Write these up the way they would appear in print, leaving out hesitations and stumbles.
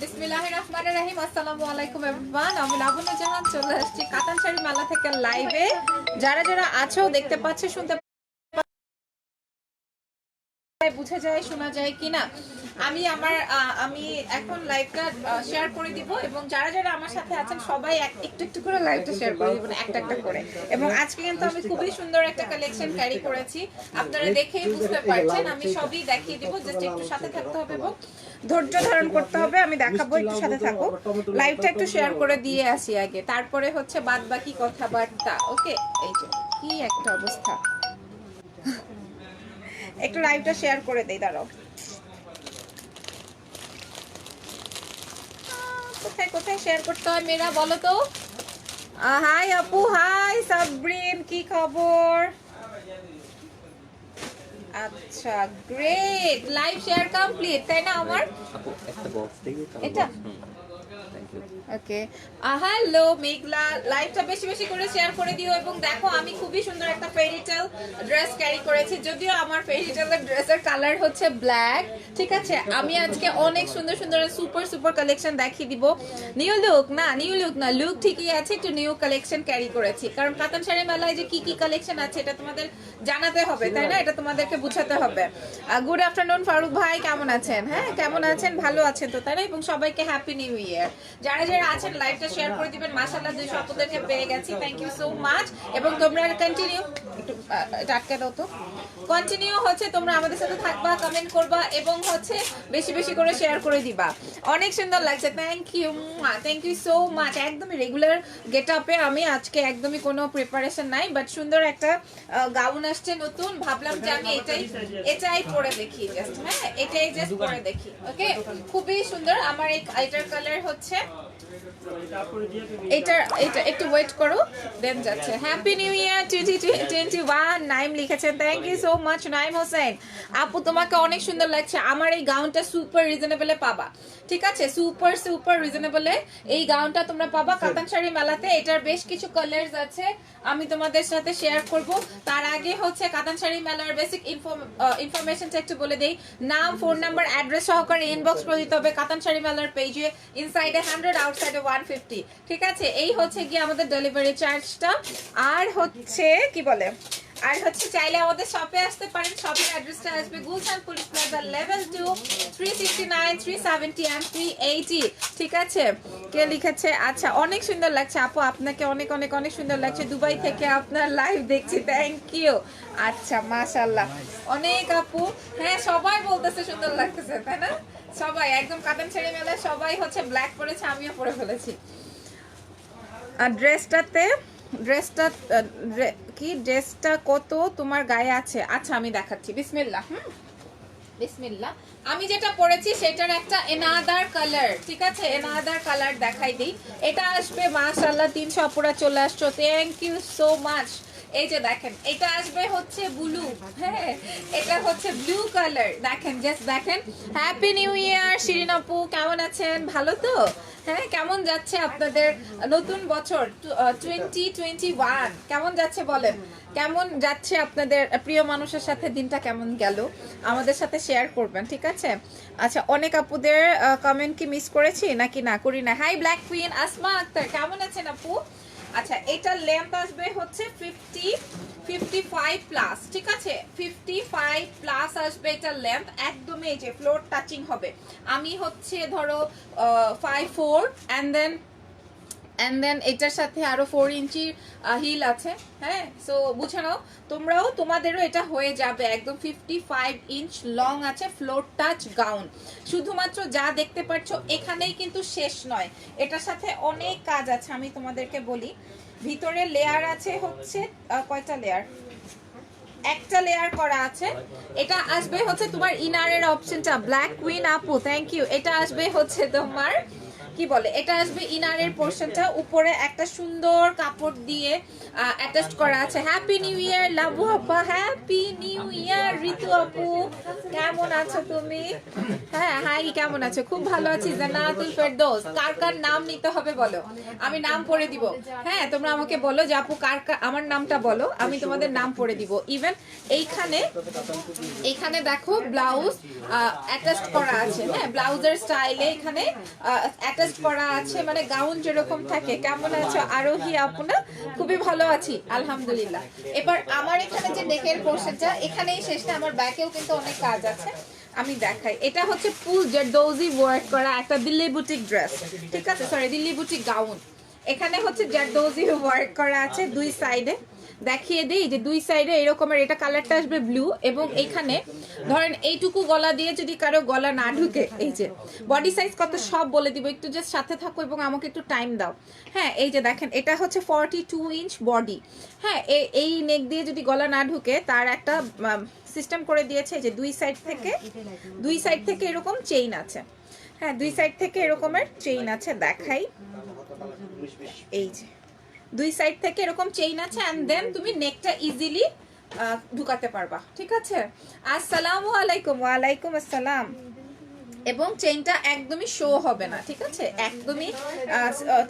বিসমিল্লাহির রহমানির রহিম। আসসালামু আলাইকুম এভরিওয়ান। আমি লাবণ্য জাহান চলে আসছি কাতান শাড়ি মেলা থেকে লাইভে। যারা যারা আছো দেখতে পাচ্ছে শুনতে বুঝা যায় শোনা যায় কিনা আমি এখন লাইভটা শেয়ার করে দিব এবং যারা যারা আমার সাথে আছেন সবাই একটু একটু করে লাইভটা শেয়ার করে দিবেন একটা একটা করে। এবং আজকে কিন্তু আমি খুবই সুন্দর একটা কালেকশন ক্যারি করেছি, আপনারা দেখেই বুঝতে পারছেন। আমি সবই দেখিয়ে দিব, জাস্ট একটু সাথে থাকতে হবে এবং ধৈর্য ধারণ করতে হবে। আমি দেখাবো, একটু সাথে থাকো। লাইভটা একটু শেয়ার করে দিয়ে আসি আগে, তারপরে হচ্ছে বাদ বাকি কথাবার্তা। ওকে, এই যে কি একটা অবস্থা, একটু লাইভটা শেয়ার করে দেই। দাঁড়াও, কোথায় কোথায় শেয়ার করতে হয় মেয়েরা বলো তো? হাই আপু, হাই সাবরিন, কি খবর? আচ্ছা, গ্রেট, লাইভ শেয়ার কমপ্লিট, তাই না? আমার আপু একটা বক্স দেখি এটা ওকে। হ্যালো মেঘলা, লাইভটা বেশি বেশি করে শেয়ার করে দিও এবং দেখো আমি খুবই সুন্দর একটা ফেরিটেল ড্রেস ক্যারি করেছি। যদিও আমার ফেরিটেলের ড্রেসের কালার হচ্ছে ব্ল্যাক, ঠিক আছে। আমি আজকে অনেক সুন্দর সুন্দর সুপার সুপার কালেকশন দেখিয়ে দিব। নিউ লুক না, লুক ঠিকই আছে, একটু নিউ কালেকশন ক্যারি করেছি, কারণ কাতান শাড়ি মেলায় যে কি কি কালেকশন আছে এটা তোমাদের জানাতে হবে, তাই না? এটা তোমাদেরকে বুঝাতে হবে। গুড আফটারনুন ফারুক ভাই, কেমন আছেন? হ্যাঁ, কেমন আছেন? ভালো আছেন তো, তাই না? এবং সবাইকে হ্যাপি নিউ ইয়ার। যারা যারা আছেন লাইভটা শেয়ার করে দিবেন। মাশাআল্লাহ 200 আপুদেরকে পেয়ে গেছি, থ্যাংক ইউ সো মাচ। এবং তোমরা কন্টিনিউ একটু টাটকা দাও তো, কন্টিনিউ হচ্ছে তোমরা আমাদের সাথে থাকবা, কমেন্ট করবা এবং হচ্ছে বেশি বেশি করে শেয়ার করে দিবা। অনেক সুন্দর লাগছে, থ্যাংক ইউ সো মাচ। একদমই রেগুলার গেট আপে আমি আজকে, একদমই কোনো প্রিপারেশন নাই, বাট সুন্দর একটা গাউন আসছে নতুন, ভাবলাম যে আমি এটাই পরে দেখি, জাস্ট হ্যাঁ এটাই জাস্ট পরে দেখি। ওকে, খুবই সুন্দর। আমার এটার কালার হচ্ছে এটা একটু ওয়েট করো, দেন যাচ্ছে। হ্যাপি নিউ ইয়ার 2021 নাইম লিখেছেন, thank you so much Naim Hossain. আপু তোমাকে অনেক সুন্দর লাগছে। আমার এই গাউনটা সুপার রিজনেবলে পাবা, ঠিক আছে? সুপার সুপার রিজনেবলে এই গাউনটা তোমরা পাবা কাতান শাড়ি মেলাতে। এটার বেশ কিছু কালার্স আছে, আমি তোমাদের সাথে শেয়ার করব। তার আগে হচ্ছে কাতান শাড়ি মেলার বেসিক ইনফরমেশনটা একটু বলে দেই। নাম, ফোন নাম্বার, অ্যাড্রেস সহকারে ইনবক্স করে দিতে হবে কাতান শাড়ি মেলার পেজে। ইনসাইডে 100, আউটসাইডে 150, ঠিক আছে? এই হচ্ছে গিয়ে আমাদের ডেলিভারি চার্জটা। আর হচ্ছে কি বলে, আর হচ্ছে চাইলে আমাদের শপে আসতে পারেন। শপের অ্যাড্রেসটা আসবে Gulshan police plaza level 2, 369, 370 and 380, ঠিক আছে? কে লিখেছে? আচ্ছা, অনেক সুন্দর লাগছে আপু, আপনাকে অনেক অনেক অনেক সুন্দর লাগছে। দুবাই থেকে আপনার লাইভ দেখছি, থ্যাংক ইউ। আচ্ছা, মাশাআল্লাহ, অনেক আপু। হ্যাঁ, সবাই বলতেছে সুন্দর লাগতেছে, তাই না? সবাই একদম কাতান শাড়ি মেলায় সবাই হচ্ছে ব্ল্যাক পরেছে, আমিও পরে ফেলেছি। আর ড্রেসটা কত তোমার গায়ে আছে? আচ্ছা, আমি দেখাচ্ছি। বিসমিল্লাহ, বিসমিল্লাহ। আমি যেটা পরেছি সেটার একটা এনাদার কালার, ঠিক আছে? এনাদার কালার দেখাই দিই। এটা আসবে মাশাআল্লাহ 300 আপুরা চলে আসছো, থ্যাংক ইউ সো মাচ। এই যে দেখেন, এটা আসবে হচ্ছে ব্লু, হ্যাঁ এটা হচ্ছে ব্লু কালার। দেখেন, জাস্ট দেখেন। হ্যাপি নিউ ইয়ার শিরিন আপু, কেমন আছেন? ভালো তো? হ্যাঁ, কেমন যাচ্ছে আপনাদের নতুন বছর 2021? কেমন যাচ্ছে বলেন? কেমন যাচ্ছে আপনাদের প্রিয় মানুষের সাথে? দিনটা কেমন গেল আমাদের সাথে শেয়ার করবেন, ঠিক আছে? আচ্ছা, অনেক আপুদের কমেন্ট কি মিস করেছি নাকি না করি না? Hi black queen Asma Akter, কেমন আছেন আপু? আচ্ছা, এটার লেন্থ আসবে হচ্ছে 55 প্লাস, ঠিক আছে? 55 প্লাস আসবে এটার লেন্থ, একদমই এই যে ফ্লোর টাচিং হবে। আমি হচ্ছে ধরো 5'4" and then এটার সাথে আরো 4 ইঞ্চি হিল আছে, হ্যাঁ। সো বুঝে নাও, তোমাদেরও এটা হয়ে যাবে। একদম 55 ইঞ্চ লং আছে, ফ্লোর টাচ গাউন। শুধুমাত্র যা দেখতে পাচ্ছ এখানেই কিন্তু শেষ নয়, এটার সাথে অনেক কাজ আছে। আমি তোমাদেরকে বলি, ভিতরে লেয়ার আছে হচ্ছে কয়টা লেয়ার? একটা লেয়ার করা আছে। এটা আসবে হচ্ছে তোমার ইনারের অপশনটা। ব্ল্যাক কুইন আপু, থ্যাংক ইউ। এটা আসবে হচ্ছে তোমার কি বলে, এটা আসবে ইনারের পোর্শনটা, উপরে একটা সুন্দর কাপড় দিয়ে অ্যাটাচ করা আছে। হ্যাপি নিউ ইয়ার লাভু আপা, হ্যাপি নিউ ইয়ার ঋতু আপু, কেমন আছো তুমি? হ্যাঁ হাই, কেমন আছো? খুব ভালো আছি। জান্নাতুল ফেরদৌস, কার কার নাম নিতে হবে বলো, আমি নাম পড়ে দিব। হ্যাঁ তোমরা আমাকে বলো যে আপু কার কার, আমার নামটা বলো, আমি তোমাদের নাম পড়ে দিব। ইভেন এইখানে দেখো ব্লাউজ অ্যাটাচ করা আছে। হ্যাঁ ব্লাউজের স্টাইলে এখানে অ্যাটাচ করা আছে, মানে গাউন যেরকম থাকে। কেমন আছো আরোহী আপু? না খুবই ভালো আছি আলহামদুলিল্লাহ। এবার আমার এখানে যে নেকের পোর্শনটা, এখানেই শেষ না, আমার ব্যাকেও কিন্তু অনেক কাজ আছে, আমি দেখাই। এটা হচ্ছে ফুল জারদৌজি ওয়ার্ক করা একটা দিল্লি বুটিক ড্রেস, ঠিক আছে, সরি দিল্লি বুটিক গাউন। এখানে হচ্ছে জারদৌজি ওয়ার্ক করা আছে দুই সাইডে, দেখিয়ে দিই যে দুই সাইডে এরকমের। এটা কালারটা আসবে ব্লু, এবং এইখানে ধরেন এইটুকু গলা দিয়ে যদি কারো গলা না ঢুকে, এই যে বডি সাইজ কত সব বলে দিব, একটু জাস্ট সাথে থাকো এবং আমাকে একটু টাইম দাও। হ্যাঁ এই যে দেখেন, এটা হচ্ছে 42 ইঞ্চ বডি। হ্যাঁ এই নেক দিয়ে যদি গলা না ঢুকে, তার একটা সিস্টেম করে দিয়েছে যে দুই সাইড থেকে এরকম চেইন আছে। হ্যাঁ দুই সাইড থেকে এরকমের চেইন আছে, দেখাই। এই যে দুই সাইড থেকে এরকম চেইন আছে, এন্ড দেন তুমি নেকটা ইজিলি ঢুকাতে পারবা, ঠিক আছে। আসসালামু আলাইকুম। ওয়ালাইকুম আসসালাম। এবং চেইনটা একদমই শো হবে না, ঠিক আছে, একদমই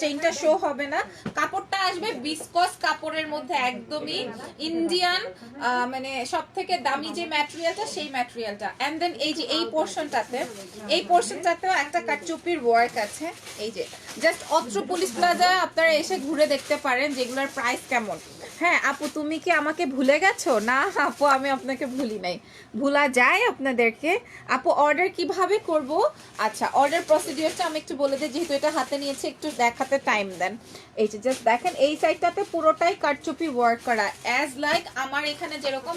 চেইনটা শো হবে না। কাপড়টা আসবে বিসকস কাপড়ের মধ্যে, একদমই ইন্ডিয়ান, মানে সব থেকে দামি যে ম্যাটেরিয়ালটা সেই ম্যাটেরিয়ালটা। এন্ড দেন এই যে এই পোর্শনটাতেও একটা কাটচুপির ওয়ার্ক আছে। এই যে জাস্ট অত্র পুলিশ প্লাজা আপনারা এসে ঘুরে দেখতে পারেন যেগুলোর প্রাইস কেমন। হ্যাঁ আপু তুমি কি আমাকে ভুলে গেছো? না আপু আমি আপনাকে ভুলি নাই, ভুলা যায় আপনাদেরকে। আপু অর্ডার কিভাবে করব? আচ্ছা অর্ডার প্রসিডিউরটা আমি একটু বলে দিই, যেহেতু এটা হাতে নিয়েছি একটু দেখাতে টাইম দেন। এই যে জাস্ট দেখেন, এই সাইডটাতে পুরোটাই কাটচুপি ওয়ার্ক করা, অ্যাজ লাইক আমার এখানে যেরকম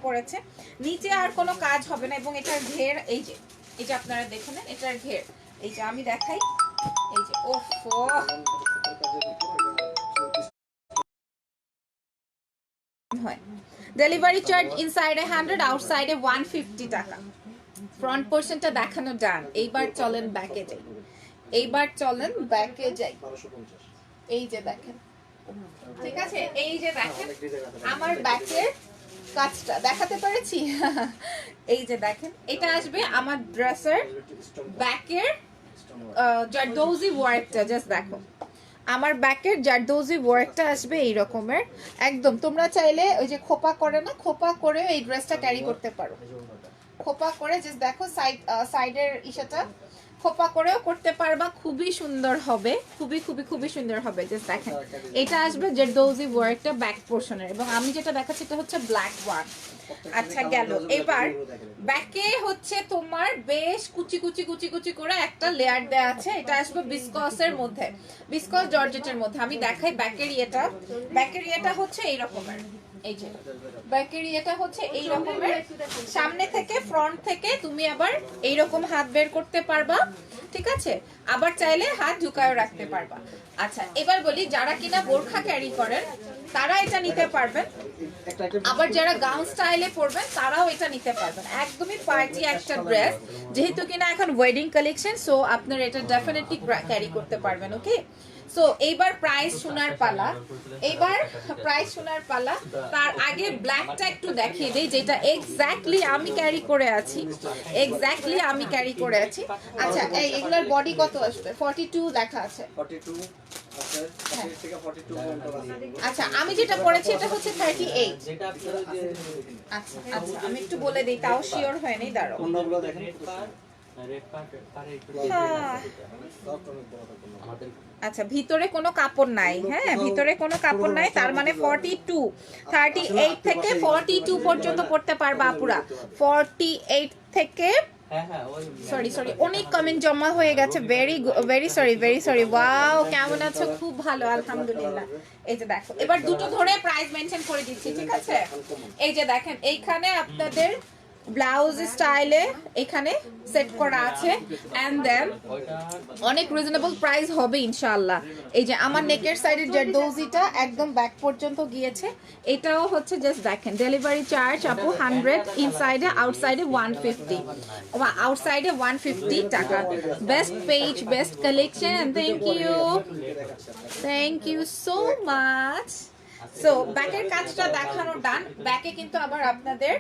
পড়েছে, নিচে আর কোনো কাজ হবে না। এবং এটার ঘের এই যে আপনারা দেখুন, এটার ঘের এই যে আমি দেখাই, এই যে ওফো, হয় ডেলিভারি চার্জ ইনসাইডে 100, আউটসাইডে 150 টাকা। ফ্রন্ট পোর্শনটা দেখানো ডান। এইবার চলেন ব্যাকে যাই, এই যে দেখেন, ঠিক আছে, এই যে দেখেন আমার ব্যাকের কাজটা দেখাতে পেরেছি। এই যে দেখেন, এটা আসবে আমার ড্রেসের ব্যাকের জারদৌজি ওয়ার্কটা, জাস্ট দেখো আমার ব্যাকের জারদৌজি ওয়ার্কটা আসবে এই রকমের একদম। তোমরা চাইলে ওই যে খোপা করে না, খোপা করে এই ড্রেসটা ক্যারি করতে পারো, খোপা করে জাস্ট দেখো সাইডের ইসাটা খোপা করেও করতে পারবা, খুবই সুন্দর হবে, খুবই সুন্দর হবে। জাস্ট দেখেন এটা আসবে জারদৌজি ওয়ার্কটা ব্যাক পোর্শনের, এবং আমি যেটা দেখাচ্ছি এটা হচ্ছে ব্ল্যাক ওয়ান। আচ্ছা গেল। এবার ব্যাকে হচ্ছে তোমার বেশ কুচি করে একটা লেয়ার দেয়া আছে। এটা আসবে বিসকসের মধ্যে, বিসকস জর্জেটের মধ্যে। আমি দেখাই ব্যাকের ইয়েটা হচ্ছে এই রকমের। এই যে ব্যাকের ইয়েটা হচ্ছে এই রকমের, সামনে থেকে ফ্রন্ট থেকে তুমি আবার এইরকম হাত বের করতে পারবা, ঠিক আছে, আবার চাইলে হাত ঝুঁকায়ও রাখতে পারবা। আচ্ছা এবার বলি, যারা কিনা বোরখা ক্যারি করেন তারা এটা নিতে পারবেন, আবার যারা গাউন স্টাইলে পরবেন তারাও এটা নিতে পারবেন। একদমই পার্টি একটা ড্রেস, যেহেতু কিনা এখন ওয়েডিং কালেকশন, সো আপনারা এটা ডেফিনেটলি ক্যারি করতে পারবেন। ওকে, সো এইবার প্রাইস শোনার পালা। তার আগে ব্ল্যাকটা একটু দেখিয়ে দিই, যেটা এক্স্যাক্টলি আমি ক্যারি করে আছি, আচ্ছা এগুলোর বডি কত আসবে? 42 লেখা আছে। আচ্ছা আমি যেটা পড়েছি এটা হচ্ছে 38। আচ্ছা আমি একটু বলে দিই, তাও শিওর হয়নি, দাঁড়াও। আচ্ছা ভিতরে কোনো কাপড় নাই, হ্যাঁ ভিতরে কোনো কাপড় নাই, তার মানে 42, 38 থেকে 42 পর্যন্ত পড়তে পারবা আপুরা। 48 থেকে সরি অনেক কমেন্ট জমা হয়ে গেছে, ভেরি সরি। ওয়াও কেমন আছো? খুব ভালো আলহামদুলিল্লাহ। এই যে দেখো, এবার দুটো ধরে প্রাইস মেনশন করে দিচ্ছি, ঠিক আছে। এই যে দেখেন এইখানে আপনাদের ব্লাউজ স্টাইলে এখানে সেট করা আছে এন্ড দেন অনেক রিজনেবল প্রাইস হবে ইনশাআল্লাহ। এই যে আমার নেকের সাইডের জারদৌজিটা একদম ব্যাক পর্যন্ত গিয়েছে, এটাও হচ্ছে জাস্ট দেখেন ডেলিভারি চার্জ আপু 100, ইনসাইডে আউটসাইডে 150, আউটসাইডে 150 টাকা। Best page, best collection and thank you so much. So ব্যাকের কাজটা দেখানো ডান। ব্যাকে কিন্তু আবার আপনাদের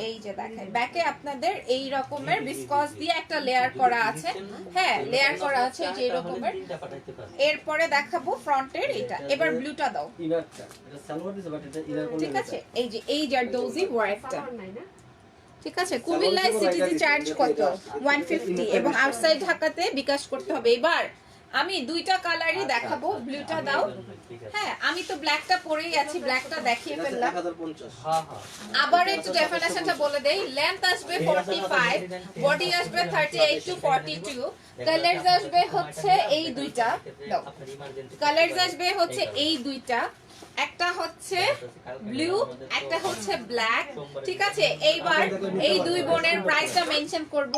এই যে দেখেন ব্যাকে আপনাদের এই রকমের বিসকস দিয়ে একটা লেয়ার করা আছে, হ্যাঁ লেয়ার করা আছে যে রকমের। এরপরে দেখাবো ফ্রন্টের এটা। এবার ব্লুটা দাও, ঠিক আছে? এই যে এই জারদৌজি ওয়ার্কটা, ঠিক আছে? কুমিল্লায় সিটিজি চার্জ কত? 150 এবং আউটসাইড ঢাকাতে বিকাশ করতে হবে। এবার আমি দুইটা কালারই দেখাবো, ব্লুটা দাও। হ্যাঁ আমি তো ব্ল্যাকটা পরেই আছি, ব্ল্যাকটা দেখিয়ে ফেললাম। আবার একটু ডেফিনেশনটা বলে দেই। লেন্থ আসবে 45, বডি আসবে 38 টু 42, কালারস আসবে হচ্ছে এই দুইটা দাও, কালারস আসবে হচ্ছে এই দুইটা, একটা হচ্ছে ব্লু, একটা হচ্ছে ব্ল্যাক, ঠিক আছে? এইবার এই দুই বোনের প্রাইসটা মেনশন করব।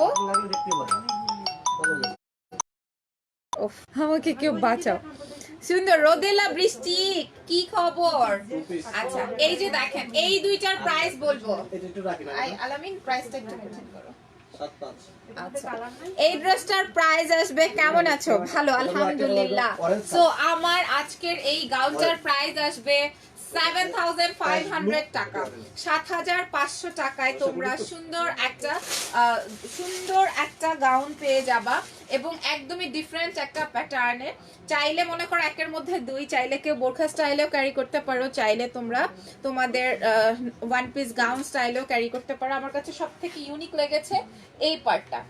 আমাকে কেউ বাঁচাও। সুন্দর রোদেলা বৃষ্টি, কি খবর? আচ্ছা এই যে দেখেন এই দুইটার প্রাইস বলবো। আলামিন প্রাইসটা একটু মেনশন করো। আচ্ছা এই ড্রেসটার প্রাইস আসবে, কেমন আছো? ভালো আলহামদুলিল্লাহ। সো আমার আজকের এই গাউনটার প্রাইস আসবে 7500 টাকা, 7500 টাকায় তোমরা সুন্দর একটা গাউন পেয়ে যাবা এবং একদমই ডিফারেন্ট একটা প্যাটার্নে। চাইলে মনে করো একের মধ্যে দুই, চাইলে কেউ বোরখা স্টাইলেও ক্যারি করতে পারো, চাইলে তোমরা তোমাদের ওয়ান পিস গাউন স্টাইলেও ক্যারি করতে পারো। আমার কাছে সবথেকে ইউনিক লেগেছে এই পার্টটা,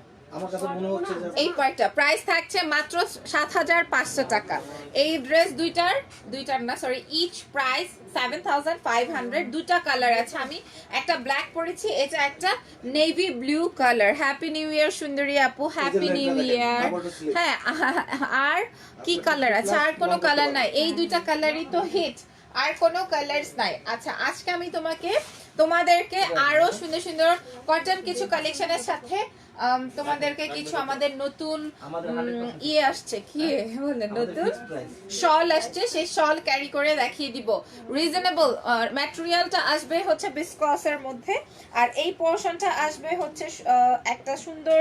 এই পার্টটা। প্রাইস থাকছে মাত্র 7500 টাকা। এই ড্রেস দুইটার না সরি ইচ প্রাইস 7500। দুটা কালার আছে, আমি একটা ব্ল্যাক পরেছি, এটা একটা navy blue colour. Happy new year সুন্দরী আপু, হ্যাপি নিউ ইয়ার। হ্যাঁ আর কি কালার আছে? আর কোনো কালার নাই, এই দুইটা কালারই তো হিট, আর কোনো কালারস নাই। আচ্ছা আজকে আমি তোমাদেরকে আরো সুন্দর সুন্দর কটন কিছু কালেকশনের সাথে তোমাদেরকে কিছু আমাদের নতুন ইয়ে আসছে, কি বলে নতুন শল আসছে, সেই শল ক্যারি করে দেখিয়ে দিব। রিজনেবল ম্যাটেরিয়ালটা আসবে হচ্ছে বিসকসের মধ্যে, আর এই পোরশনটা আসবে হচ্ছে একটা সুন্দর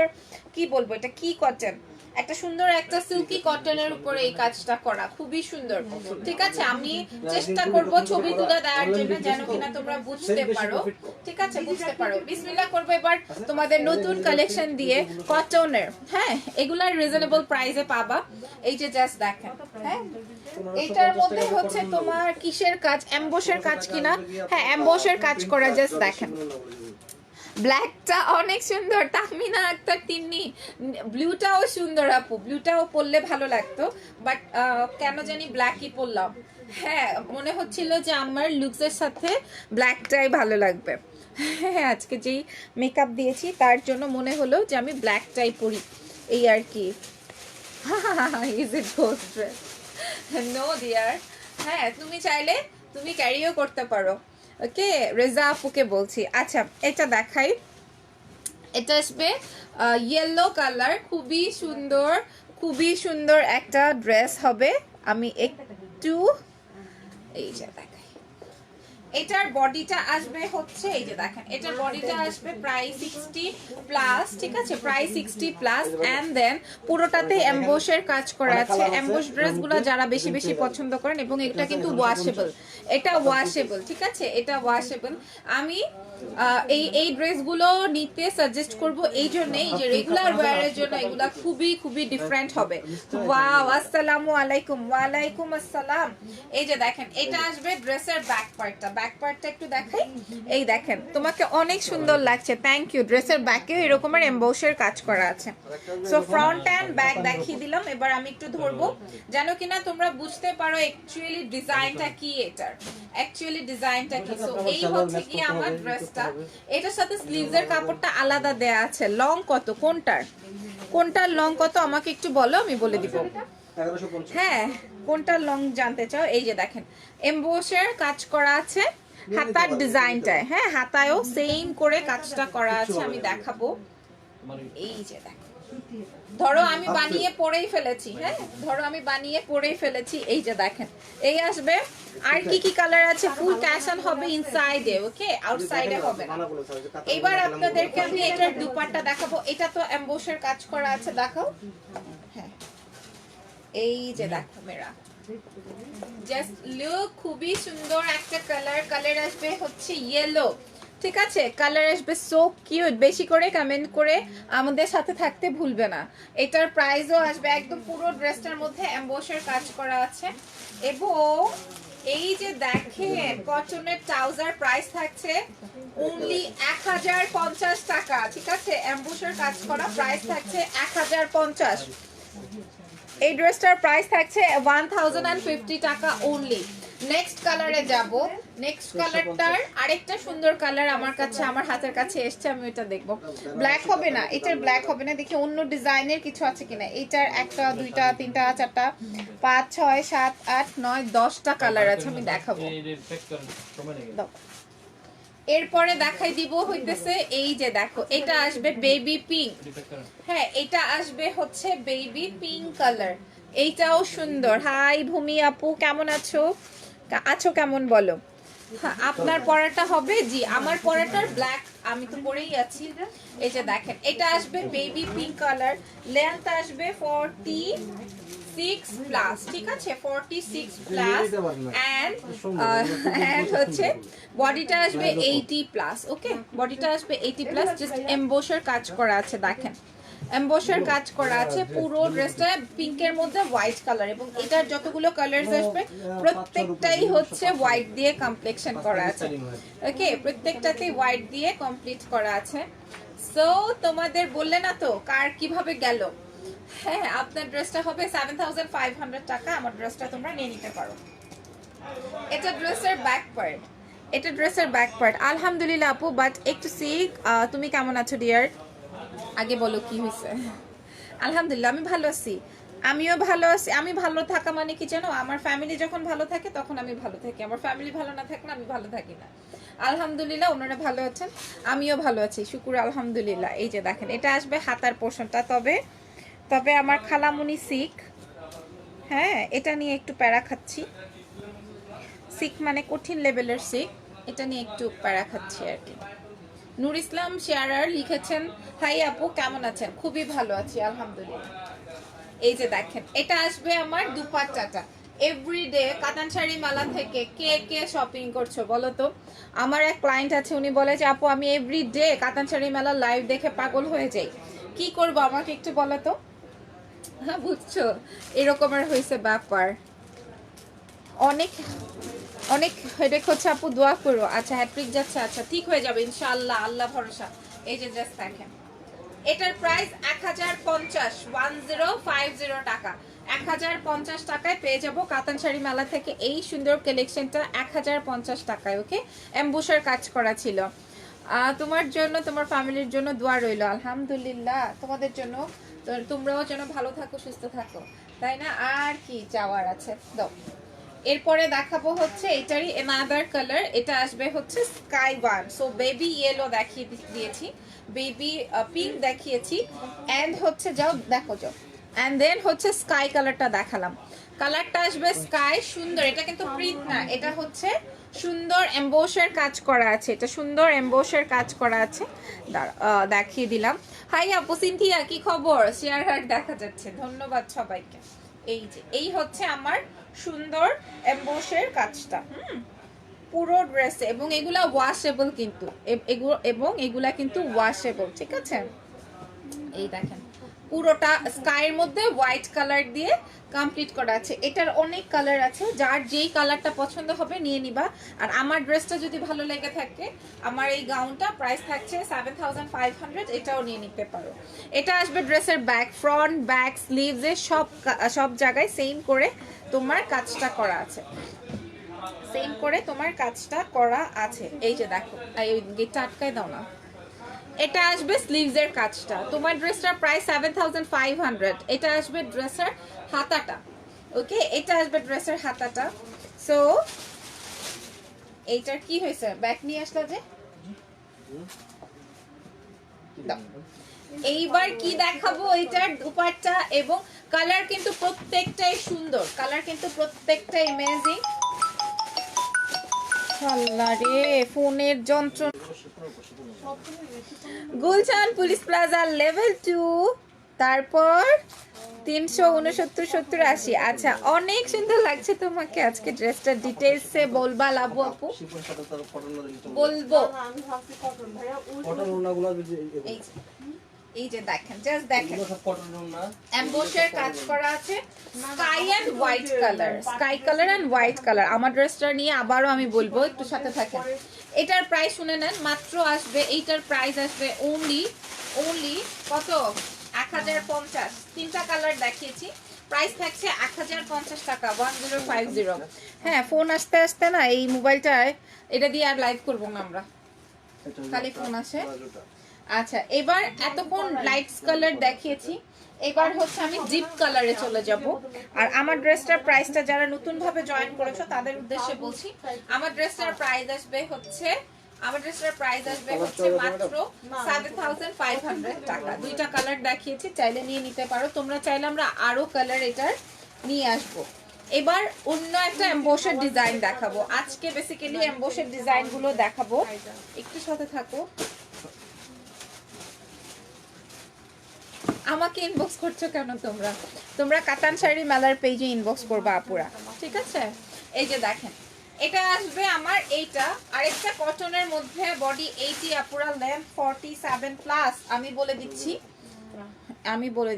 কি বলবো এটা কি কটন, একটা সুন্দর একটা সিল্কি কটনের উপরে এই কাজটা করা, খুবই সুন্দর। ঠিক আছে আমি চেষ্টা করব ছবি তুলে দেওয়ার জন্য যেন কিনা তোমরা বুঝতে পারো, ঠিক আছে বুঝতে পারো। বিসমিল্লাহ করবো এবার তোমাদের নতুন কালেকশন দিয়ে কটনের। হ্যাঁ এগুলার রিজনেবল প্রাইসে পাবা। এই যে জাস্ট দেখেন, হ্যাঁ এটার মধ্যে হচ্ছে তোমার কিসের কাজ, এমবসের কাজ কিনা, হ্যাঁ এমবসের কাজ করা, জাস্ট দেখেন। ব্ল্যাকটা অনেক সুন্দর, তাহমিনা আক্তার তিন্নি। ব্লুটাও সুন্দর আপু, ব্লুটাও পরলে ভালো লাগতো, বাট কেন জানি ব্ল্যাকই পরলাম। হ্যাঁ মনে হচ্ছিল যে আমার লুকসের সাথে ব্ল্যাকটাই ভালো লাগবে। হ্যাঁ আজকে যেই মেকআপ দিয়েছি তার জন্য মনে হলো যে আমি ব্ল্যাকটাই পরি, এই আর কি। Is it ghost dress? No dear. হ্যাঁ তুমি চাইলে তুমি ক্যারিও করতে পারো। ওকে রেজা আপুকে বলছি। আচ্ছা এটা দেখাই, এটা আসবে ইয়েলো কালার, খুবই সুন্দর একটা ড্রেস হবে। আমি একটু এই যে দেখাই, এটার বডিটা আসবে হচ্ছে এই যে দেখেন, এটার বডিটা আসবে প্রায় 60 প্লাস, ঠিক আছে প্রায় 60 প্লাস। এন্ড দেন পুরোটাতে এমবোসের কাজ করা আছে। এমবোস ড্রেসগুলো যারা বেশি বেশি পছন্দ করেন, এবং এটা কিন্তু ওয়াশেবল, এটা ওয়াশেবল, ঠিক আছে এটা ওয়াশেবল। আমি এই ড্রেসগুলো নিতে সাজেস্ট করব এই জন্যই যে রেগুলার ওয়্যারের জন্য এগুলা খুবই ডিফারেন্ট হবে। ওয়াও আসসালামু আলাইকুম। ওয়ালাইকুম আসসালাম। এই যে দেখেন এটা আসবে ড্রেসের ব্যাক পার্টটা একটু দেখাই। এই দেখেন তোমাকে অনেক সুন্দর লাগছে, থ্যাংক ইউ। ড্রেসের ব্যাকেও এরকমের এমবোসের কাজ করা আছে। সো ফ্রন্ট এন্ড ব্যাক দেখিয়ে দিলাম। এবার আমি একটু ধরবো যেন কিনা তোমরা বুঝতে পারো অ্যাকচুয়ালি ডিজাইনটা কি, এটার অ্যাকচুয়ালি ডিজাইনটা কি। সো এই হচ্ছে কি আমার ড্রেসটা। এটার সাথে স্লিভসের কাপড়টা আলাদা দেয়া আছে। লং কত, কোনটার লং কত আমাকে একটু বলো, আমি বলে দিব। হ্যাঁ কোনটার লং জানতে চাও? এই যে দেখেন এমবোসের কাজ করা আছে, হাতার ডিজাইনটায়, হ্যাঁ হাতায়ও সেম করে কাজটা করা আছে, আমি দেখাবো। এই যে দেখো, ধরো আমি বানিয়ে পরেই ফেলেছি, হ্যাঁ ধরো আমি বানিয়ে পরেই ফেলেছি, এই যে দেখেন এই আসবে। আর কি কি কালার আছে, ফুল ক্যাশ অন হবে ইনসাইডে, ওকে আউটসাইডে হবে না। এবার আপনাদেরকে আমি এটার দুপাট্টা দেখাবো, এটা তো এমবোসের কাজ করা আছে, দেখাও। হ্যাঁ এই যে দেখো মেরা জাস্ট লুক, খুবই সুন্দর একটা কালার। কালার আসবে হচ্ছে ইয়েলো, ঠিক আছে কালার আসবে সো কিউট। বেশি করে কমেন্ট করে আমাদের সাথে থাকতে ভুলবে না। এটার প্রাইসও আসবে একদম পুরো ড্রেসটার মধ্যে এমবোসের কাজ করা আছে। এবং এই যে দেখেন কটনের ট্রাউজার, প্রাইস থাকছে অনলি 1050 টাকা, ঠিক আছে এমবোসের কাজ করা, প্রাইস থাকছে 1050। এই ড্রেসটার প্রাইস থাকছে 1050 টাকা অনলি। নেক্সট কালারে যাব। নেক্সট কালারটার আরেকটা সুন্দর কালার আমার কাছে, আমার হাতের কাছে এসছে, আমি এটা দেখবো। ব্ল্যাক হবে না, এটার ব্ল্যাক হবে না, দেখি অন্য ডিজাইনের কিছু আছে কিনা। এটার একটা দুইটা তিনটা চারটা 5 6 7 8 9 10টা কালার আছে, আমি দেখাবো। এরপরে দেখাই দিব হইতেছে এই যে দেখো, এটা আসবে বেবি পিঙ্ক, হ্যাঁ এটা আসবে হচ্ছে বেবি পিঙ্ক কালার, এইটাও সুন্দর। হাই ভূমি আপু কেমন আছো, আছো কেমন বলো। হ্যাঁ আপনার পরাটা হবে, জি আমার পরাটার ব্ল্যাক, আমি তো পরেই আছি। এই যে দেখেন এটা আসবে বেবি পিঙ্ক কালার, লেন্থ আসবে 46 প্লাস, ঠিক আছে 46 প্লাস, এন্ড হচ্ছে বডিটা আসবে 80 প্লাস, ওকে বডিটা আসবে 80 প্লাস। জাস্ট এমবোসার কাজ করা আছে, দেখেন এমবোসার কাজ করা আছে পুরো ড্রেসটা পিঙ্কের মধ্যে হোয়াইট কালার, এবং এটার যতগুলো কালারস আসবে প্রত্যেকটাই হচ্ছে হোয়াইট দিয়ে কমপ্লেকশন করা আছে, ওকে প্রত্যেকটাতে হোয়াইট দিয়ে কমপ্লিট করা আছে। সো তোমাদের বললে না তো কার কিভাবে গেল, হ্যাঁ আপনার ড্রেসটা হবে 7500 টাকা, আমার ড্রেসটা তোমরা নিয়ে নিতে পারো। এটা ড্রেসের ব্যাক পার্ট, এটা ড্রেসের ব্যাক পার্ট। আলহামদুলিল্লাহ আপু, বাট একটু সিক, তুমি কেমন আছো ডিয়ার, আগে বলো কি হয়েছে। আলহামদুলিল্লাহ আমি ভালো আছি, আমিও ভালো আছি। আমি ভালো থাকা মানে কি জানো, আমার ফ্যামিলি যখন ভালো থাকে তখন আমি ভালো থাকি, আমার ফ্যামিলি ভালো না থাকলে আমি ভালো থাকি না। আলহামদুলিল্লাহ ওনারা ভালো আছেন, আমিও ভালো আছি, শুকুর আলহামদুলিল্লাহ। এই যে দেখেন এটা আসবে হাতার পোর্শনটা, তবে আমার খালামুনি সিক, হ্যাঁ এটা নিয়ে একটু প্যারা খাচ্ছি। সিক মানে কঠিন লেভেলের সিক, এটা নিয়ে একটু প্যারা খাচ্ছি আর কি। নূর ইসলাম শেয়ারার লিখেছেন, হাই আপু কেমন আছেন, খুবই ভালো আছি আলহামদুলিল্লাহ। এই যে দেখেন এটা আসবে আমার দুপাট্টাটা। এভরিডে কাতান শাড়ি মেলা থেকে কে কে শপিং করছো বলো তো। আমার এক ক্লায়েন্ট আছে, উনি বলে যে আপু আমি এভরিডে কাতান শাড়ি মেলা লাইভ দেখে পাগল হয়ে যাই, কি করবো আমাকে একটু বলো তো। হ্যাঁ বুঝছো, এরকমের হয়েছে ব্যাপার, অনেক অনেক হেডেক হচ্ছে আপু, দোয়া করো। আচ্ছা হ্যাট্রিক যাচ্ছে, আচ্ছা ঠিক হয়ে যাবে ইনশাআল্লাহ, আল্লাহ ভরসা। এই যে জাস্ট দেখেন এটার প্রাইস 1050 টাকা, 1050 টাকায় পেয়ে যাবো কাতান শাড়ি মেলা থেকে এই সুন্দর কালেকশনটা 1050 টাকায়, ওকে এমবুশার কাজ করা ছিল। তোমার জন্য তোমার ফ্যামিলির জন্য দোয়া রইল, আলহামদুলিল্লাহ তোমাদের জন্য, তোমরাও যেন ভালো থাকো সুস্থ থাকো, তাই না আর কি চাওয়ার আছে। দাও এরপরে দেখাবো হচ্ছে এটারই এনাদার কালার, এটা আসবে হচ্ছে sky one. So baby yellow দেখিয়ে দিয়েছি, বেবি পিঙ্ক দেখিয়েছি, এন্ড হচ্ছে যাও দেখো যাও, এন্ড দেন হচ্ছে স্কাই কালারটা দেখালাম। কালারটা আসবে স্কাই, সুন্দর, এটা কিন্তু প্রিন্ট না, এটা হচ্ছে সুন্দর এমবোসের কাজ করা আছে, এটা সুন্দর এমবোসের কাজ করা আছে, দেখিয়ে দিলাম। হাই আপু সিনথিয়া কি খবর, শেয়ার হার্ট দেখা যাচ্ছে, ধন্যবাদ সবাইকে। এই যে এই হচ্ছে আমার সুন্দর এমবোসের কাজটা পুরো ড্রেসে, এবং এগুলা ওয়াশেবল কিন্তু, এগুলা কিন্তু ওয়াশেবল, ঠিক আছে। এই দেখেন পুরোটা স্কাইয়ের মধ্যে হোয়াইট কালার দিয়ে কমপ্লিট করা আছে। এটার অনেক কালার আছে, যার যেই কালারটা পছন্দ হবে নিয়ে নিবা। আর আমার ড্রেসটা যদি ভালো লেগে থাকে, আমার এই গাউনটা প্রাইস থাকছে 7500, এটাও নিয়ে নিতে পারো। এটা আসবে ড্রেসের ব্যাক, ফ্রন্ট ব্যাক স্লিভসে সব জায়গায় সেম করে তোমার কাজটা করা আছে, সেম করে তোমার কাজটা করা আছে। এই যে দেখো, এই গেটটা আটকায় দাও না। এটা আসবে স্লিভসের কাজটা, তোমার ড্রেসটার প্রাইস 7500। এটা আসবে ড্রেসের হাতাটা, ওকে এটা আসবে ড্রেসের হাতাটা। সো এইটার কি হয়েছে? ব্যাক নিয়ে আসলা যে? দাও। এইবার কি দেখাবো, এইটার দুপাট্টা এবং কালার কিন্তু প্রত্যেকটাই সুন্দর, কালার কিন্তু প্রত্যেকটাই অ্যামেজিং। আল্লাহ রে, ফোনের যন্ত্র। গুলশান পুলিশ প্লাজা লেভেল 2, তারপর 369, 70, 80। আচ্ছা, অনেক সুন্দর লাগছে তোমাকে আজকে ড্রেসটা। ডিটেইলসে বলবা লাবু আপু? বলবো। এই যে দেখেন, জাস্ট দেখেন, এমবোসের কাজ করা আছে, sky and white colour, sky colour and white colour. আমার ড্রেসটা নিয়ে আবারও আমি বলবো, একটু সাথে থাকেন। এটার প্রাইস শুনে নেন, মাত্র আসবে, এইটার প্রাইস আসবে অনলি কত? 1050। তিনটা কালার দেখিয়েছি, প্রাইস থাকছে 1050 টাকা, 1050। হ্যাঁ, ফোন আসতে আসতে না এই মোবাইলটায়, এটা দিয়ে আর লাইভ করবো না আমরা, খালি ফোন আসে। আচ্ছা, এবার এতক্ষণ লাইটস কালার দেখিয়েছি, এবার হচ্ছে আমি ডিপ কালারে চলে যাব। আর আমার ড্রেসটার প্রাইসটা যারা নতুন ভাবে জয়েন করেছো তাদের উদ্দেশ্যে বলছি, আমার ড্রেসটার প্রাইস আসবে হচ্ছে মাত্র 7500 টাকা। দুইটা কালার দেখিয়েছি, চাইলে নিয়ে নিতে পারো তোমরা, চাইলে আমরা আরো কালার এটার নিয়ে আসবো। এবার অন্য একটা এমবোসের ডিজাইন দেখাবো আজকে, বেসিক্যালি এমবোসের ডিজাইন গুলো দেখাবো, একটু সাথে থাকো। আমাকে ইনবক্স করছো কেন তোমরা কাতান শাড়ি মেলার পেজে ইনবক্স করবা আপুরা, ঠিক আছে? এই যে দেখেন, এটা আসবে আমার এইটা, আরেকটা কটনের মধ্যে, বডি 80 আপুরা, লেন্থ 47 প্লাস। আমি বলে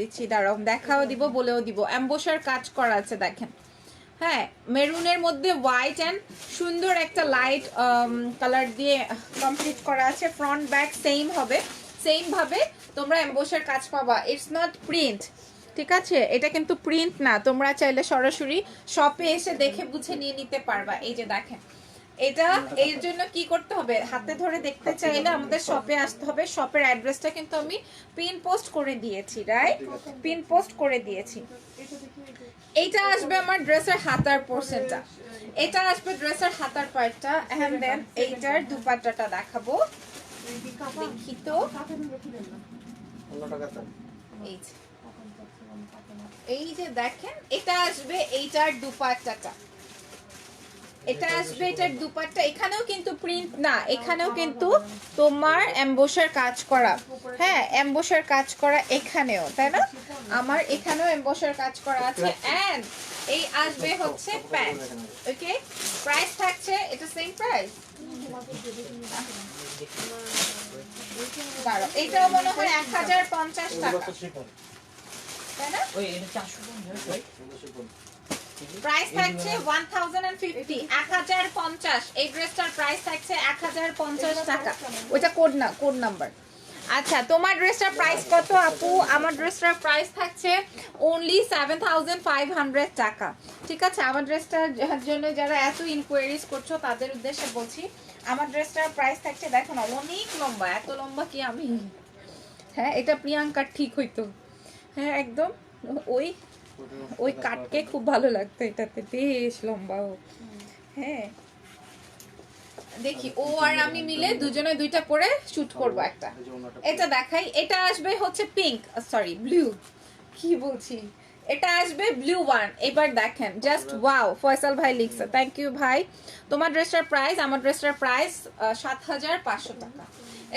দিচ্ছি, দাঁড়াও, দেখাও দিব, বলেও দিব। এমবোসার কাজ করা আছে দেখেন, হ্যাঁ, মেরুনের মধ্যে হোয়াইট এন্ড সুন্দর একটা লাইট কালার দিয়ে কমপ্লিট করা আছে। ফ্রন্ট ব্যাক সেম হবে, সেম ভাবে তোমরা এমবোসার কাজ পাবা। ইটস নট প্রিন্ট, ঠিক আছে? এটা কিন্তু প্রিন্ট না, তোমরা চাইলে সরাসরি শপে এসে দেখে বুঝে নিয়ে নিতে পারবা। এই যে দেখেন, এটা এর জন্য কি করতে হবে, হাতে ধরে দেখতে চাইলে আমাদের শপে আসতে হবে। শপের অ্যাড্রেসটা কিন্তু আমি পিন পোস্ট করে দিয়েছি, রাইট? পিন পোস্ট করে দিয়েছি। এইটা আসবে আমার ড্রেসের হাতার পোরশনটা, এটা আসবে ড্রেসের হাতার পার্টটা, এন্ড দেন এইটার দুপাট্টাটা দেখাবো। দেখি তো, এই যে দেখেন, এটা আসবে এইটার দুপাট্টাটা, এটা আসবে এটার দুপাট্টা। এখানেও কিন্তু প্রিন্ট না, এখানেও কিন্তু তোমার এমবোসার কাজ করা, হ্যাঁ, এমবোসার কাজ করা এখানেও, তাই না? আমার এখানেও এমবোসার কাজ করা আছে। এন্ড এই আসবে হচ্ছে প্যান্ট, ওকে? প্রাইস থাকছে, এটা সেম প্রাইস, এটাও মনে হয় 1050 টাকা, তাই না? প্রাইস থাকছে 1050, 1050। এই ড্রেসটার প্রাইস থাকছে 1050 টাকা। ওইটা কোড না, কোড নাম্বার। আচ্ছা, তোমার ড্রেসটার প্রাইস কত আপু? আমার ড্রেসটার প্রাইস থাকছে অনলি 7500 টাকা, ঠিক আছে? আমার ড্রেসটার জন্য যারা এত ইনকোয়ারিজ করছো তাদের উদ্দেশ্যে বলছি, আমার ড্রেসটার প্রাইস থাকছে, দেখো না অনেক লম্বা, এত লম্বা কি আমি, হ্যাঁ, এটা প্রিয়াঙ্কার ঠিক হইতো, হ্যাঁ একদম, ওই কাটকে খুব ভালো লাগতো, এটাতে বেশ লম্বা। হ্যাঁ, দেখি ও আর আমি মিলে দুজনে দুইটা পরে শুট করব একটা। এটা দেখাই, এটা আসবে হচ্ছে পিঙ্ক, সরি ব্লু, কি বলছি, এটা আসবে ব্লু ওয়ান। এবার দেখেন, জাস্ট ওয়াও, ফয়সাল ভাই লিখছে, থ্যাংক ইউ ভাই। তোমার ড্রেসটার প্রাইস, আমার ড্রেসটার প্রাইস 7500 টাকা।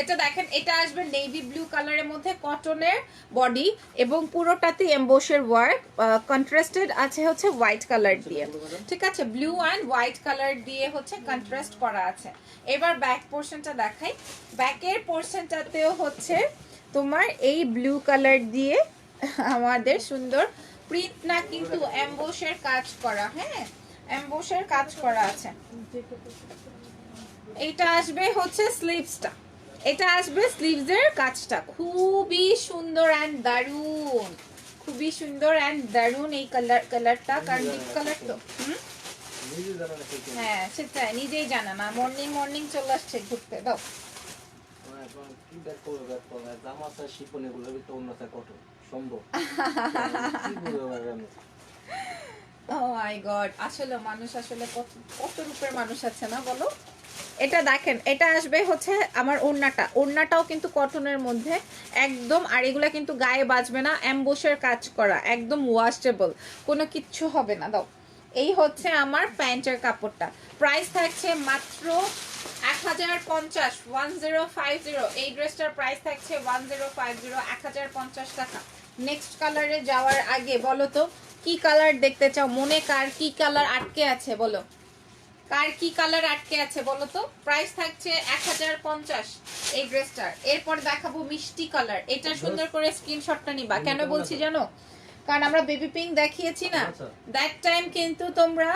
এটা দেখেন, এটা আসবে নেভি ব্লু কালারের মধ্যে, কটনের বডি এবং পুরোটাতে এমবোসের ওয়ার্ক, কন্ট্রাস্টেড আছে হচ্ছে হোয়াইট কালার দিয়ে, ঠিক আছে? ব্লু অ্যান্ড হোয়াইট কালার দিয়ে হচ্ছে কন্ট্রাস্ট করা আছে। এবার ব্যাক পোর্শনটা দেখাই, ব্যাকের পোর্শনটাতেও হচ্ছে তোমার এই ব্লু কালার দিয়ে আমাদের সুন্দর প্রিন্ট না, কিন্তু এমবোসের কাজ করা, হ্যাঁ, এমবোসের কাজ করা আছে। এইটা আসবে হচ্ছে স্লিভসটা, এটা আসবে স্লিভসের কাজটা, খুবই সুন্দর এন্ড দারুন, খুবই সুন্দর এন্ড দারুন এই কালারটা, কারণ ডিপ কালার তো, হ্যাঁ সেটাই, নিজেই জানা না, মর্নিং চলে আসছে ঘুরতে দাও। ও মাই গড, আসলে মানুষ আসলে কত রূপের মানুষ আছে না, বলো? এটা দেখেন, এটা আসবে হচ্ছে আমার ওড়নাটাও কিন্তু কটনের মধ্যে একদম, আর এগুলা কিন্তু গায়ে বাজবে না, অ্যাম্বুশের কাজ করা, একদম ওয়াশেবল, কোনো কিচ্ছু হবে না। দাও, এই হচ্ছে আমার প্যান্টের কাপড়টা। প্রাইস থাকছে মাত্র 1050, 1050। এই ড্রেসটার প্রাইস থাকছে 1050, 1050 টাকা। নেক্সট কালারে যাওয়ার আগে বলো তো কি কালার দেখতে চাও, মনে কার কি কালার আটকে আছে বলো, কার কি কালার আটকে আছে বলো তো। প্রাইস থাকছে 1050 এই ড্রেসটার। এরপর দেখাবো মিষ্টি কালার, এটা সুন্দর করে স্ক্রিনশটটা নিবা। কেন বলছি জানো, কারণ আমরা বেবি পিঙ্ক দেখিয়েছি না, দ্যাট টাইম কিন্তু তোমরা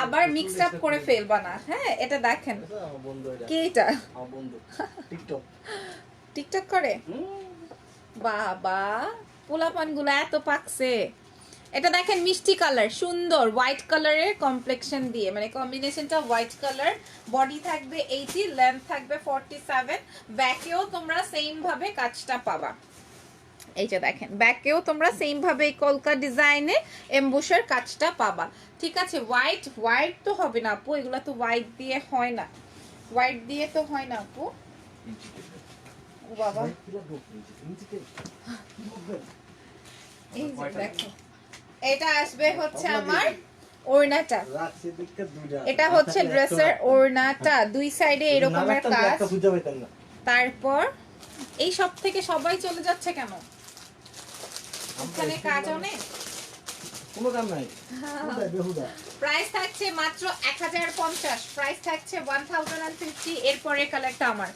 আবার মিক্স আপ করে ফেলবা না। হ্যাঁ, এটা দেখেন কি, এটা টিকটক টিকটক করে, বাবা পোলাপান গুলা এত পাকছে। এটা দেখেন মিষ্টি কালার, সুন্দর হোয়াইট কালারের কমপ্লেক্সন দিয়ে, মানে কম্বিনেশনটা হোয়াইট কালার। বডি থাকবে 80, লেন্থ থাকবে 47। ব্যাকেও তোমরা সেম ভাবে কাজটা পাবা। এই যে দেখেন, ব্যাকেও তোমরা সেম ভাবে এই কলকা ডিজাইনে এমবুশের কাজটা পাবা। ঠিক আছে, হোয়াইট তো হবে না আপু, এগুলা তো হোয়াইট দিয়ে হয় না, হোয়াইট দিয়ে তো হয় না আপু। ও বাবা, এই যে দেখো, এটা আসবে হচ্ছে আমার ওড়নাটা, এটা হচ্ছে ড্রেসের ওড়নাটা, দুই সাইডে এরকমের কাজ। তারপর এই সব থেকে সবাই চলে যাচ্ছে কেন, এখানে কাজ অনেক, কোনো কাম নাই। প্রাইস থাকছে মাত্র 1050, প্রাইস থাকছে 1050। এরপরে কালারটা আমার,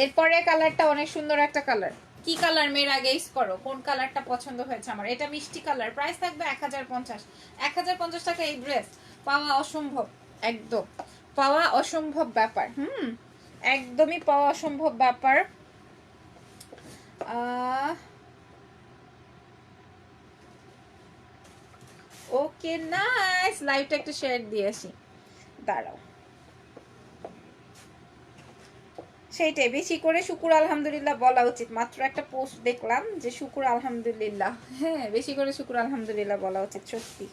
এরপরে কালারটা অনেক সুন্দর একটা কালার। কি কালার মেয়ের আগে ইস করো, কোন কালারটা পছন্দ হয়েছে আমার। এটা মিষ্টি কালার, প্রাইস থাকবে 1050। 1050 টাকা এই ড্রেস পাওয়া অসম্ভব, একদম পাওয়া অসম্ভব ব্যাপার। একদমই পাওয়া অসম্ভব ব্যাপার। ওকে নাইস, লাইভটা একটু শেয়ার দিয়ে আসি, দাঁড়াও। সেইটাই, বেশি করে শুকুর আলহামদুলিল্লাহ বলা উচিত। মাত্র একটা পোস্ট দেখলাম যে শুকুর আলহামদুলিল্লাহ, হ্যাঁ বেশি করে শুকুর আলহামদুলিল্লাহ বলা উচিত, সত্যি।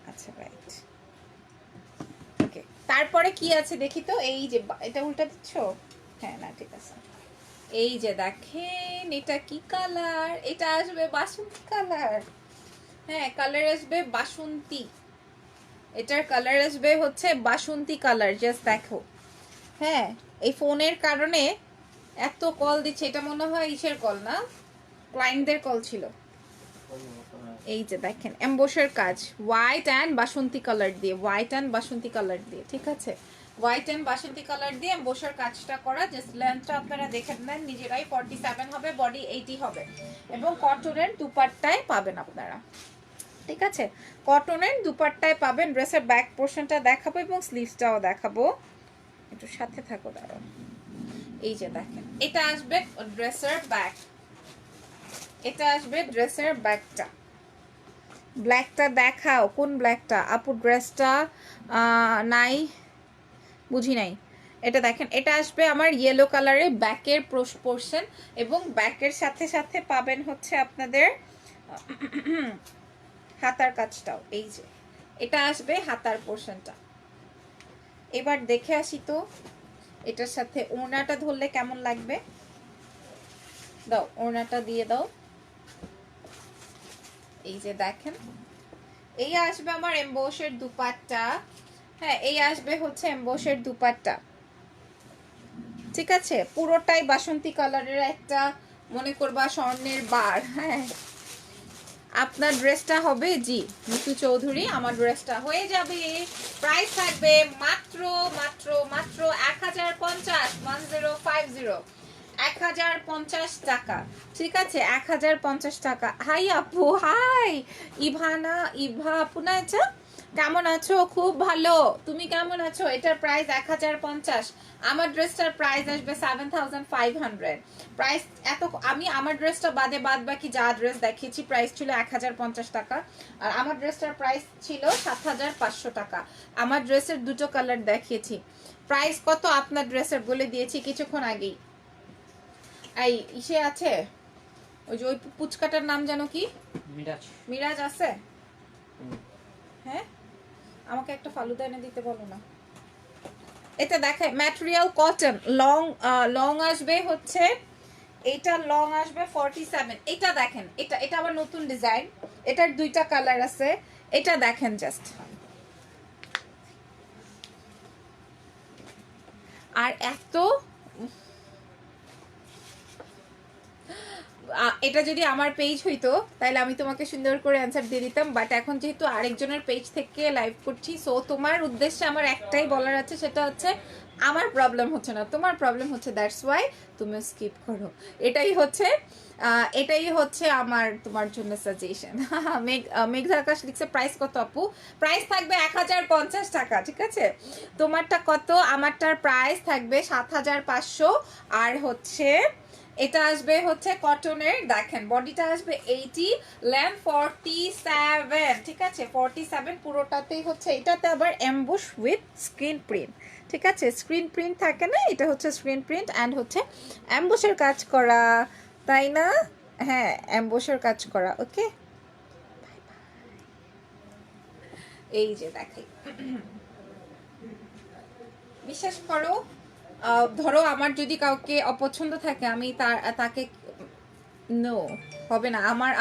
আচ্ছা রাইট, ওকে। তারপরে কি আছে দেখি তো, এই যে এটা উল্টা দিচ্ছ, হ্যাঁ না ঠিক আছে। এই যে দেখেন, এটা কি কালার, এটা আসবে বাসন্তী কালার। হ্যাঁ, কালার আসবে বাসন্তী, এটার কালার আসবে হচ্ছে বাসন্তী কালার। জাস্ট দেখো, হ্যাঁ এই ফোনের কারণে এত কল দিচ্ছে, এটা মনে হয় ইসের কল না, ক্লায়েন্টদের কল ছিল। এই যে দেখেন এমবোসের কাজ, হোয়াইট অ্যান্ড বাসন্তী কালার দিয়ে, হোয়াইট অ্যান্ড বাসন্তী কালার দিয়ে, ঠিক আছে, হোয়াইট অ্যান্ড বাসন্তী কালার দিয়ে এমবোসের কাজটা করা। জাস্ট লেন্থটা আপনারা দেখে নেন নিজেরাই, 47 হবে, বডি 80 হবে, এবং কটনের দুপাট্টায় পাবেন আপনারা। ঠিক আছে, কটনের দুপাট্টায় পাবেন। ড্রেসের ব্যাক পোর্শনটা দেখাবো এবং স্লিভসটাও দেখাবো, একটু সাথে থাকো দাঁড়াও। এই যে দেখেন, এটা আসবে ড্রেসের ব্যাক, এটা আসবে ড্রেসের ব্যাকটা। ব্ল্যাকটা দেখাও, কোন ব্ল্যাকটা আপু, ড্রেসটা নাই, বুঝি নাই। এটা দেখেন, এটা আসবে আমার ইয়েলো কালারে ব্যাকের পোর্শন, এবং ব্যাকের সাথে সাথে পাবেন হচ্ছে আপনাদের হাতার কাজটাও। এই যে এটা আসবে হাতার পোর্শনটা। এবার দেখে আসি তো এটার সাথে ওড়নাটা ধরলে কেমন লাগবে, দাও ওড়নাটা দিয়ে দাও। এই যে দেখেন, এই আসবে আমার এমবোসের দুপাট্টা। হ্যাঁ, এই আসবে হচ্ছে এমবোসের দুপাট্টা, ঠিক আছে, পুরোটাই বাসন্তী কালারের একটা মনে করবা স্বর্ণের বার। হ্যাঁ, আপনার ড্রেসটা হবে জি মিতু চৌধুরী, আমার ড্রেসটা হয়ে যাবে। প্রাইস থাকবে মাত্র মাত্র মাত্র 1050, 1050, 1050 টাকা, ঠিক আছে, 1050 টাকা। হাই আপু, হাই ইভা আপু না, আচ্ছা কেমন আছো? খুব ভালো, তুমি কেমন আছো? এটার প্রাইস 1050, আমার ড্রেসটার প্রাইস আসবে 7500। প্রাইস এত, আমি আমার ড্রেসটা বাদে বাদ বাকি যা ড্রেস দেখিয়েছি প্রাইস ছিল 1050 টাকা, আর আমার ড্রেসটার প্রাইস ছিল 7500 টাকা। আমার ড্রেসের দুটো কালার দেখিয়েছি, প্রাইস কত আপনার ড্রেসের বলে দিয়েছি কিছুক্ষণ আগেই। এই ইসে আছে, ওই যে ওই পুচকাটার নাম জানো কি, মিরাজ আছে, হ্যাঁ আমাকে একটা ফালুদা এনে দিতে বলো না। এটা দেখে ম্যাটেরিয়াল কটন, লং লং আসবে হচ্ছে, এটা লং আসবে 47। এটা দেখেন, এটা এটা আবার নতুন ডিজাইন, এটার দুইটা কালার আছে। এটা দেখেন জাস্ট, আর এত এটা যদি আমার পেজ হইতো তাহলে আমি তোমাকে সুন্দর করে অ্যান্সার দিয়ে দিতাম, বাট এখন যেহেতু আরেকজনের পেজ থেকে লাইভ করছি, সো তোমার উদ্দেশ্যে আমার একটাই বলার আছে, সেটা হচ্ছে আমার প্রবলেম হচ্ছে না, তোমার প্রবলেম হচ্ছে, দ্যাটস ওয়াই তুমি স্কিপ করো। এটাই হচ্ছে আমার তোমার জন্য সাজেশন। মেঘ আকাশ লিখছে প্রাইস কত আপু? প্রাইস থাকবে 1050 টাকা, ঠিক আছে? তোমারটা কত? আমারটার প্রাইস থাকবে 7500। আর হচ্ছে এটা আসবে হচ্ছে কটনের, দেখেন বডিটা আসবে 80, লেন্থ 47, ঠিক আছে? 47 পুরোটাতেই হচ্ছে, এটাতে আবার এমবুশ উইথ স্ক্রিন প্রিন্ট, ঠিক আছে? স্ক্রিন প্রিন্ট থাকে না, এটা হচ্ছে স্ক্রিন প্রিন্ট অ্যান্ড হচ্ছে এমবুশের কাজ করা, তাই না? হ্যাঁ, এমবুশের কাজ করা। ওকে, এই যে দেখাই, বিশ্বাস করো, ধরো আমার যদি কাউকে অপছন্দ থাকে, আমি তাকে নো হবে না,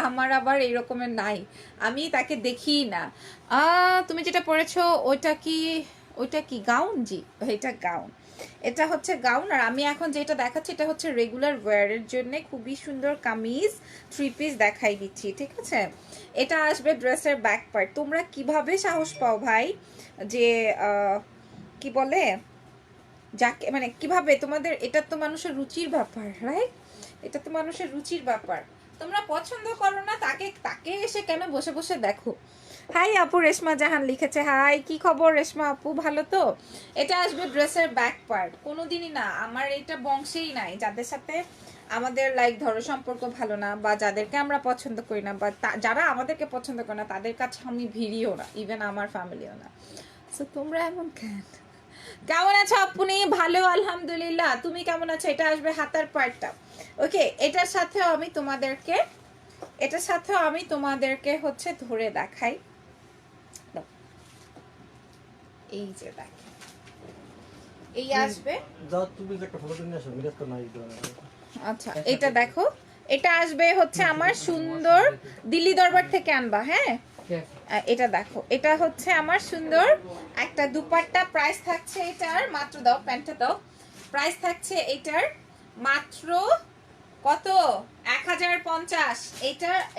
আমার আবার এরকমের নাই, আমি তাকে দেখি না। তুমি যেটা পরেছো ওইটা কি গাউন? জি, এটা গাউন, এটা হচ্ছে গাউন। আর আমি এখন যেটা দেখাচ্ছি এটা হচ্ছে রেগুলার ওয়্যারের জন্য খুবই সুন্দর কামিজ, 3 পিস দেখাই দিচ্ছি, ঠিক আছে? এটা আসবে ড্রেসের ব্যাক পার্ট। তোমরা কিভাবে সাহস পাও ভাই যে কি বলে, যাকে মানে কিভাবে, তোমাদের এটা তো মানুষের রুচির ব্যাপার, রাইট? এটা তো মানুষের রুচির ব্যাপার। তোমরা পছন্দ করো না, তাকে এসে কেন বসে বসে দেখো? হাই আপু, রেশমা জাহান লিখেছে হাই, কি খবর রেশমা আপু, ভালো তো? এটা আসবে ড্রেসের ব্যাক পার্ট। কোনোদিনই না, আমার এটা বংশেই নাই, যাদের সাথে আমাদের লাইক ধরো সম্পর্ক ভালো না, বা যাদেরকে আমরা পছন্দ করি না, বা যারা আমাদেরকে পছন্দ করে না, তাদের কাছে আমি ভিড়িও না, ইভেন আমার ফ্যামিলিও না। সো তোমরা এমন কেন? কেমন আছো আপনি? ভালো আলহামদুলিল্লাহ, তুমি কেমন আছো? এটা আসবে হাতার পার্টটা। ওকে, এটার সাথেও আমি তোমাদেরকে হচ্ছে ধরে দেখাই। এই যে দেখ, এই আসবে, যাও তুমি একটা ফটো নিয়ে আসো, মিরাজ তো নাই। আচ্ছা এটা দেখো, এটা আসবে হচ্ছে আমার সুন্দর দিল্লি দরবার থেকে আনবা, হ্যাঁ? এটা দেখো, এটা হচ্ছে আমার সুন্দর একটা দুপাট্টা। প্রাইস থাকছে এটার মাত্র, দাও প্যান্টটা দাও, প্রাইস থাকছে এটার মাত্র কত? 1050।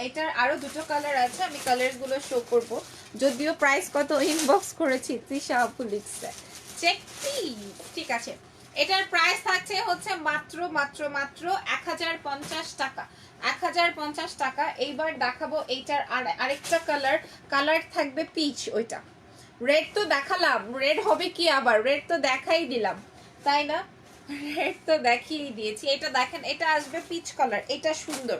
এটার আরো দুটো কালার আছে, আমি কালার গুলো শো করব, যদিও প্রাইস কত ইনবক্স করেছি, তৃষা আপু লিখছে, চেক প্লিজ, ঠিক আছে? এটার প্রাইস থাকছে হচ্ছে মাত্র 1050 টাকা, 1050 টাকা। এইবার দেখাবো এইটার আরেকটা কালার থাকবে পিচ, ওইটা রেড তো দেখালাম, রেড হবে কি আবার, রেড তো দেখাই দিলাম, তাই না? রেড তো দেখিয়ে দিয়েছি। এটা দেখেন, এটা আসবে পিচ কালার, এটা সুন্দর,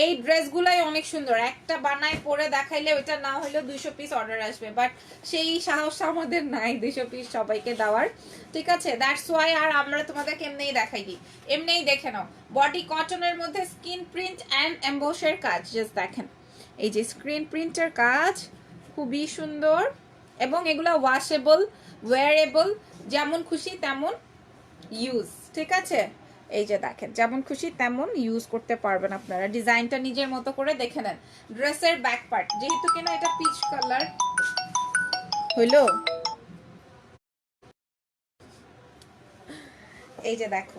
এই ড্রেসগুলাই অনেক সুন্দর, একটা বানায় পরে দেখাইলে ওইটা না হলেও 200 পিস অর্ডার আসবে, বাট সেই সাহস আমাদের নাই 200 পিস সবাইকে দেওয়ার, ঠিক আছে? দ্যাটস ওয়াই আর আমরা তোমাদেরকে এমনিই দেখাই দিই, এমনিই দেখে নাও। বডি কটনের মধ্যে স্কিন প্রিন্ট অ্যান্ড এমবোসের কাজ, জাস্ট দেখেন, এই যে স্ক্রিন প্রিন্টের কাজ খুবই সুন্দর, এবং এগুলো ওয়াশেবল, ওয়্যারেবল, যেমন খুশি তেমন ইউজ, ঠিক আছে? এই যে দেখেন, যেমন খুশি তেমন ইউজ করতে পারবেন আপনারা, ডিজাইনটা নিজের মতো করে দেখে নেন। ড্রেসের ব্যাক পার্ট যেহেতু কিনা এটা পিচ কালার হইলো, এই যে দেখো,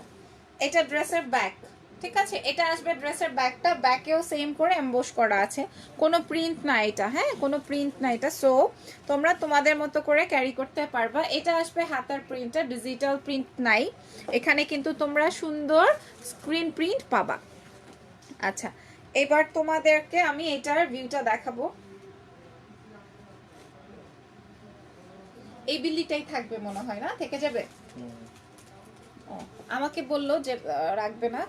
এটা ড্রেসের ব্যাক, ঠিক আছে? এটা আসবে ড্রেসের ব্যাকটা, ব্যাকেও সেম করে এমবোস করা আছে, কোনো প্রিন্ট না এটা, হ্যাঁ, কোনো প্রিন্ট না এটা, সো তোমরা তোমাদের মতো করে ক্যারি করতে পারবা। এটা আসবে হাতার প্রিন্টটা, ডিজিটাল প্রিন্ট নাই এখানে, কিন্তু তোমরা সুন্দর স্ক্রিন প্রিন্ট পাবা। আচ্ছা, এবার তোমাদেরকে আমি এটার ভিউটা দেখাবো, এই বিল্লিটাই থাকবে মনে হয়, না থেকে যাবে? আমাকে বললো যে রাখবে না।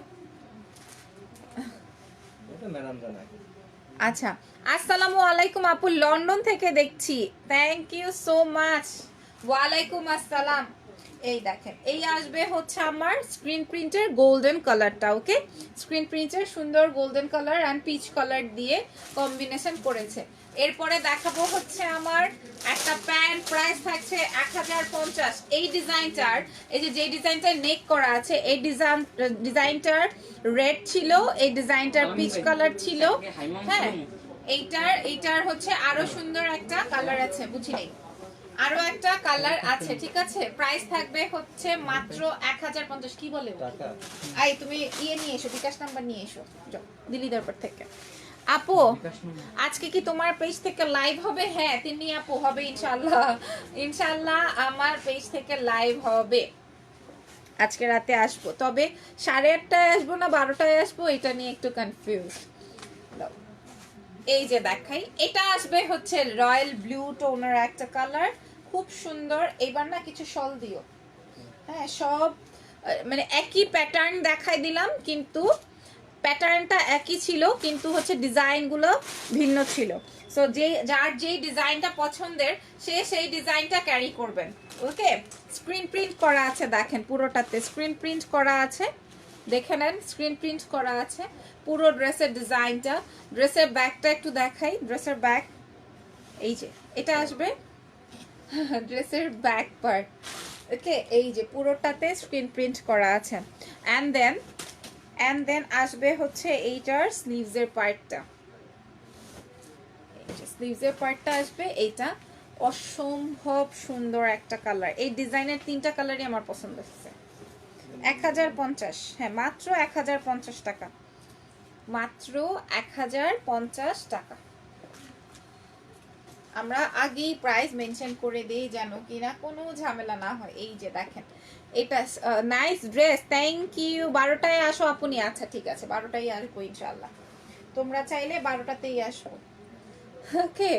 আচ্ছা, আসসালামু আলাইকুম আপু, লন্ডন থেকে দেখছি, থ্যাংক ইউ সো মাচ, ওয়ালাইকুম আসসালাম। এই দেখেন, এই আসবে হচ্ছে আমার স্ক্রিন প্রিন্টের গোল্ডেন কালারটা। ওকে, স্ক্রিন প্রিন্টের সুন্দর golden colour and peach colour দিয়ে কম্বিনেশন করেছে। এরপরে দেখাবো হচ্ছে আমার একটা প্যান্ট, প্রাইস থাকছে 1050। এই ডিজাইনটার, এই যে ডিজাইনটার নেক করা আছে, এই ডিজাইনটার রেড ছিল, এই ডিজাইনটার পিচ কালার ছিল। হ্যাঁ, এইটার হচ্ছে আরো সুন্দর একটা কালার আছে, বুঝি নেই, আরো একটা কালার আছে, ঠিক আছে। প্রাইস থাকবে হচ্ছে মাত্র 1050। কি বলে টাকা আই, তুমি ইয়ে নিয়ে এসো, বিকাশ নাম্বার নিয়ে এসো, যাও দিল্লি দরবার থেকে। আপু আজকে কি তোমার পেজ থেকে লাইভ হবে? হ্যাঁ তিনি আপু, হবে ইনশাআল্লাহ, ইনশাআল্লাহ আমার পেজ থেকে লাইভ হবে। আজকে রাতে আসবো, তবে 8:30টায় আসবো না 12টায় আসবো এটা নিয়ে একটু কনফিউজ। এই যে দেখাই, এটা আসবে হচ্ছে রয়্যাল ব্লু টোনের একটা কালার, খুব সুন্দর। এবার না কিছু শল দিও। হ্যাঁ, সব মানে একই প্যাটার্ন দেখাই দিলাম, কিন্তু প্যাটার্নটা একই ছিল, কিন্তু হচ্ছে ডিজাইনগুলো ভিন্ন ছিল। সো যার যেই ডিজাইনটা পছন্দের সে সেই ডিজাইনটা ক্যারি করবেন। ওকে, স্ক্রিন প্রিন্ট করা আছে, দেখেন পুরোটাতে স্ক্রিন প্রিন্ট করা আছে, দেখে নেন স্ক্রিন প্রিন্ট করা আছে পুরো ড্রেসের ডিজাইনটা। ড্রেসের ব্যাগটা একটু দেখাই, ড্রেসের ব্যাগ এই যে এটা আসবে ড্রেসের ব্যাক পার্ট। ওকে, এই যে পুরোটাতে স্ক্রিন প্রিন্ট করা আছে। অ্যান্ড দেন আসবে হচ্ছে এইটার স্লিভসের পার্টটা, স্লিভসের পার্টটা আসবে এইটা। অসম্ভব সুন্দর একটা কালার, এই ডিজাইনের 3টা কালারই আমার পছন্দ হচ্ছে। 1050, হ্যাঁ মাত্র 1050 টাকা, মাত্র 1050 টাকা। আমরা আগেই প্রাইস মেনশন করে দিই যেন কিনা কোনো ঝামেলা না হয়। এই যে দেখেন, এটা নাইস ড্রেস, থ্যাংক ইউ। 12টায় আসো আপনি? আচ্ছা ঠিক আছে, 12টায় আসবো ইনশাআল্লাহ, তোমরা চাইলে 12টাতেই আসো। ওকে,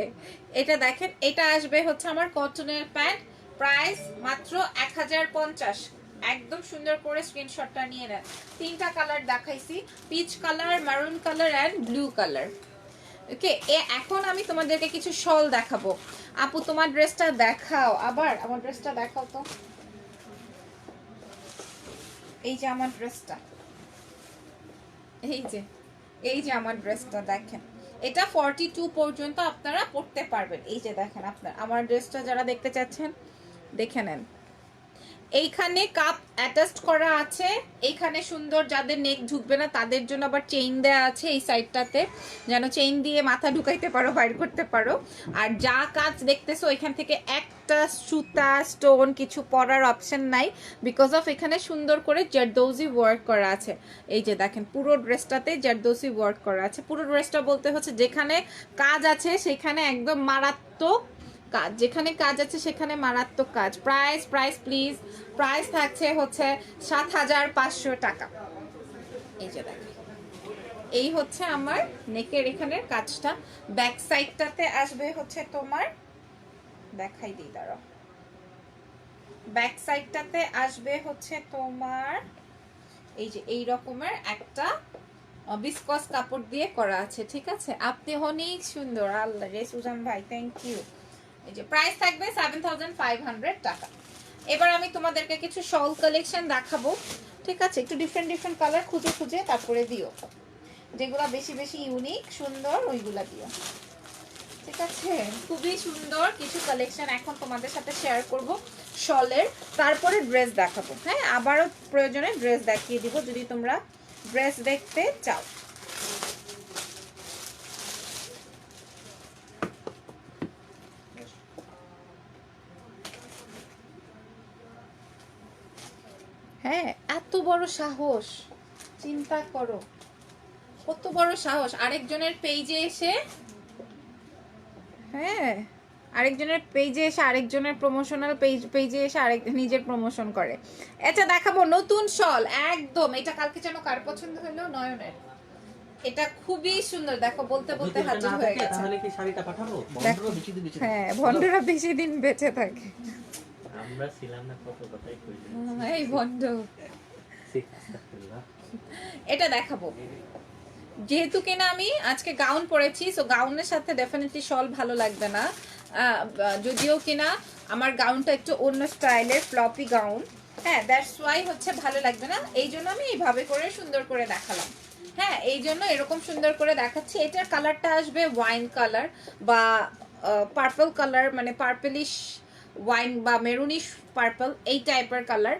এটা দেখেন, এটা আসবে হচ্ছে আমার কটনের প্যান্ট, প্রাইস মাত্র 1050। একদম সুন্দর করে স্ক্রিনশটটা নিয়ে নেন। 3টা কালার দেখাইছি, peach colour, maroon colour and blue colour. Okay, এখন আমি তোমাদেরকে কিছু শল দেখাবো। আপু তোমার ড্রেসটা দেখাও, আবার আমার ড্রেসটা দেখাও তো। এই যে আমার ড্রেসটা, এই যে আমার ড্রেসটা দেখেন, এটা 42 পর্যন্ত আপনারা পড়তে পারবেন। এই যে দেখেন, আপনার আমার ড্রেসটা যারা দেখতে চাচ্ছেন দেখে নেন। এইখানে কাপ অ্যাটাচড করা আছে, এইখানে সুন্দর, যাদের নেক ঢুকবে না তাদের জন্য আবার চেইন দেওয়া আছে এই সাইডটাতে, যেন চেইন দিয়ে মাথা ঢুকাইতে পারো, বাইর করতে পারো। আর যা কাজ দেখতেছো এখান থেকে একটা সুতা স্টোন কিছু পরার অপশন নাই, বিকজ অফ এখানে সুন্দর করে জারদৌজি ওয়ার্ক করা আছে। এই যে দেখেন পুরো ড্রেসটাতে জারদৌজি ওয়ার্ক করা আছে। পুরো ড্রেসটা বলতে হচ্ছে যেখানে কাজ আছে সেখানে একদম মারাত্মক কাজ, যেখানে কাজ আছে সেখানে মারাত্মক কাজ। প্রাইস প্লিজ, প্রাইস থাকছে হচ্ছে 7500 টাকা। এই যে দেখেন, এই হচ্ছে আমার নেকের এখানের কাজটা। ব্যাক সাইডটাতে আসবে হচ্ছে তোমার, দেখাই দিই দাঁড়াও, ব্যাক সাইডটাতে আসবে হচ্ছে তোমার এই যে এই রকমের একটা বিসকস কাপড় দিয়ে করা আছে, ঠিক আছে। আপনি অনেক সুন্দর, আল্লাহ রে সুজান ভাই, থ্যাংক ইউ। এই যে প্রাইস থাকবে 7500 টাকা। এবার আমি তোমাদেরকে কিছু শল কালেকশন দেখাবো, ঠিক আছে। একটু ডিফারেন্ট কালার খুঁজে খুঁজে তারপরে দিও, যেগুলা বেশি বেশি ইউনিক সুন্দর ওইগুলা দিও, ঠিক আছে। খুবই সুন্দর কিছু কালেকশন এখন তোমাদের সাথে শেয়ার করব শলের, তারপরে ড্রেস দেখাবো। হ্যাঁ, আবারও প্রয়োজনে ড্রেস দেখিয়ে দিব যদি তোমরা ড্রেস দেখতে চাও। হ্যাঁ, এত বড় সাহস, চিন্তা করো কত বড় সাহস, আরেকজনের পেজে এসে, হ্যাঁ আরেকজনের পেজে এসে, আরেকজনের প্রমোশনাল পেজে এসে আরেক নিজের প্রমোশন করে। এটা দেখাবো নতুন শল, একদম এটা কালকে যেন কার পছন্দ হলো, নয়নের। এটা খুবই সুন্দর, দেখো বলতে বলতে হাজির হয়ে গেছে। তাহলে কি শাড়িটা পাঠাবো? বন্ধুরা বেশি দিন বেঁচে হ্যাঁ, ভন্ডরা বেশি দিন বেঁচে থাকে। আমরা ছিলাম না, কত কথাই কইলেন। এই ভন্ড, এটা দেখাবো, যেহেতু কিনা আমি আজকে গাউন পরেছি, সো গাউনের সাথে ডেফিনেটলি শল ভালো লাগবে না। যদিও কিনা আমার গাউনটা একটু অন্য স্টাইলের ফ্লপি গাউন, হ্যাঁ, দ্যাটস ওয়াই হচ্ছে ভালো লাগবে না, এই জন্য আমি এইভাবে করে সুন্দর করে দেখালাম। হ্যাঁ, এই জন্য এরকম সুন্দর করে দেখাচ্ছি। এটার কালারটা আসবে ওয়াইন কালার বা পার্পল কালার, মানে পার্পলিশ ওয়াইন বা মেরুনিশ পার্পল, এই টাইপের কালার।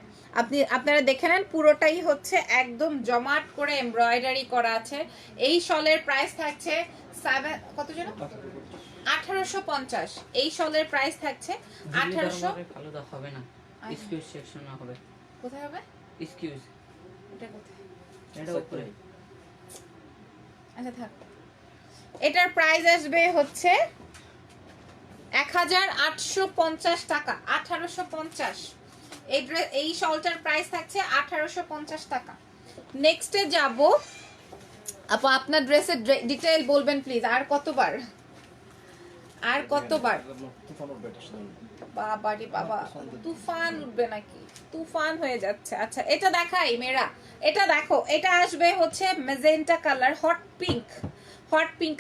আপনারা দেখে নেন, পুরোটাই হচ্ছে একদম জমাট করে এমব্রয়ডারি করা আছে। এই শলের প্রাইস থাকছে কত যেন 1850। এই শলের প্রাইস থাকছে 1800। ভালো তো হবে না, এক্সকিউজ সেকশন না হবে। কোথায় হবে এক্সকিউজ? এটা কোথায়? এটা উপরে। আচ্ছা থাক। এটার প্রাইস আসবে হচ্ছে 1850 টাকা, 1850। এই শলটার প্রাইস থাকছে 1850 টাকা। নেক্সটে যাব আপু, আপনার ড্রেসের ডিটেইল বলবেন প্লিজ। আর কতবার, আর কতবার? বাবা রে বাবা, তুফান উঠবে নাকি? তুফান হয়ে যাচ্ছে। আচ্ছা এটা দেখাই মেয়েরা, এটা দেখো, এটা আসবে হচ্ছে magenta colour, hot pink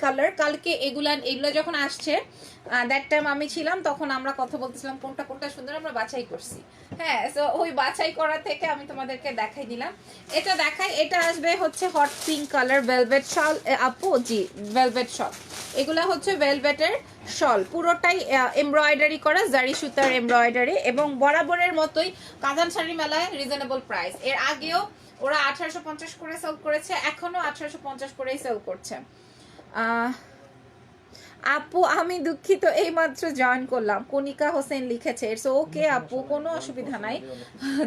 colour. কালকে এগুলা যখন আসছে, দ্যাট টাইম আমি ছিলাম, তখন আমরা কথা বলতেছিলাম কোনটা কোনটা সুন্দর, আমরা বাছাই করছি। হ্যাঁ, সো ওই বাছাই করা থেকে আমি তোমাদেরকে দেখাই দিলাম। এটা দেখাই, এটা আসবে হচ্ছে হট পিঙ্ক কালার, ভেলভেট শল আপু, জি ভেলভেট শল। এগুলা হচ্ছে ভেলভেটের শল, পুরোটাই এমব্রয়ডারি করা, জারি সুতার এমব্রয়ডারি, এবং বরাবরের মতোই কাঁদান শাড়ি মেলায় রিজনেবল প্রাইস। এর আগেও ওরা 1850 করে সেল করেছে, এখনো 1850 করেই সেল করছে। আপু আমি দুঃখিত, এই মাত্র জয়েন করলাম, কণিকা হোসেন লিখেছে। ইটস ওকে আপু, কোনো অসুবিধা নাই,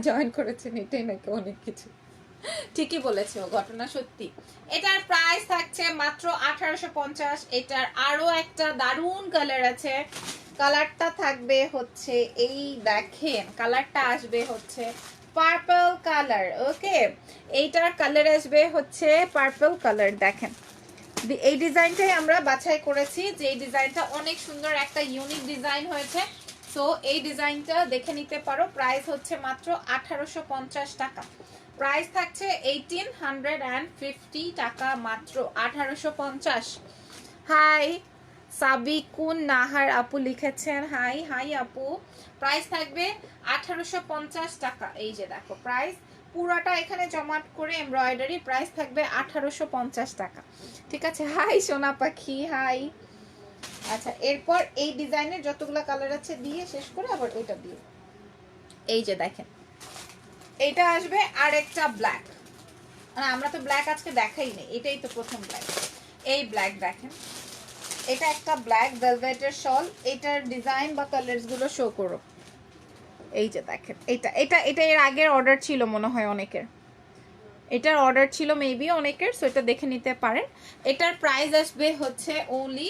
জয়েন করেছেন, এটাই নাকি অনেক কিছু। ঠিকই বলেছে, ঘটনা সত্যি। এটার প্রাইস থাকছে মাত্র 1850। এটার আরো একটা দারুন কালার আছে, কালারটা থাকবে হচ্ছে এই দেখেন, কালারটা আসবে হচ্ছে পার্পল কালার। ওকে, এইটার কালার আসবে হচ্ছে পার্পল কালার। দেখেন এই ডিজাইনটাই আমরা বাছাই করেছি, যে এই ডিজাইনটা অনেক সুন্দর, একটা ইউনিক ডিজাইন হয়েছে। সো এই ডিজাইনটা দেখে নিতে পারো। প্রাইস হচ্ছে মাত্র 1850 টাকা। প্রাইস থাকছে 1850 টাকা মাত্র, 1850। হাই সাবিকুন নাহার আপু লিখেছেন, হাই হাই আপু। প্রাইস থাকবে 1850 টাকা। এই যে দেখো প্রাইস পুরাটা এখানে জমাট করে এমব্রয়ডারি, প্রাইস থাকবে 1850 টাকা। ঠিক আছে, হাই সোনা পাখি, হাই। আচ্ছা, এরপর এই ডিজাইনের যতগুলো কালার আছে দিয়ে শেষ করে আবার ওইটা দিয়ে, এই যে দেখেন এইটা আসবে আরেকটা ব্ল্যাক। আমরা তো ব্ল্যাক আজকে দেখাই নেই, এটাই তো প্রথম ব্ল্যাক। এই ব্ল্যাক দেখেন, এটা একটা ব্ল্যাক ভেলভেটের শল। এটার ডিজাইন বা কালারস গুলো শো করো। এই যে দেখেন, এটা এটা এটা এর আগের অর্ডার ছিল মনে হয় অনেকের, এটার অর্ডার ছিল মেবি অনেকের, সো এটা দেখে নিতে পারেন। এটার প্রাইস আসবে হচ্ছে ওনলি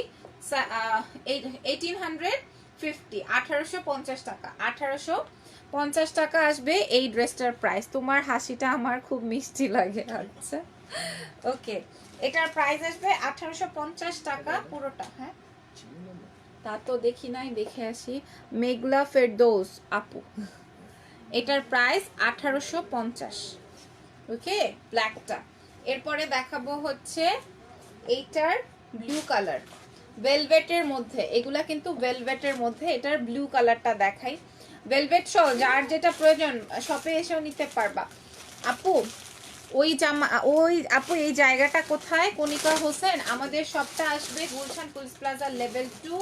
1850, 1850 টাকা, 1850 টাকা আসবে এই ড্রেসটার প্রাইস। তোমার হাসিটা আমার খুব মিষ্টি লাগে। আচ্ছা ওকে, এটার প্রাইস আসবে 1850 টাকা পুরোটা। হ্যাঁ, তা তো দেখি নাই, দেখে আসি। মেঘলা ফেরদৌস আপু, এটার প্রাইস 1850। ওকে, ব্ল্যাকটা। এরপরে দেখাবো হচ্ছে এইটার ব্লু কালার, ভেলভেটের মধ্যে। এগুলা কিন্তু ভেলভেটের মধ্যে, এটার ব্লু কালারটা দেখাই। ভেলভেট শল যার যেটা প্রয়োজন শপে এসেও নিতে পারবা। আপু ওই আপু এই জায়গাটা কোথায়? কণিকা হোসেন, আমাদের শপটা আসবে Gulshan police plaza level 2,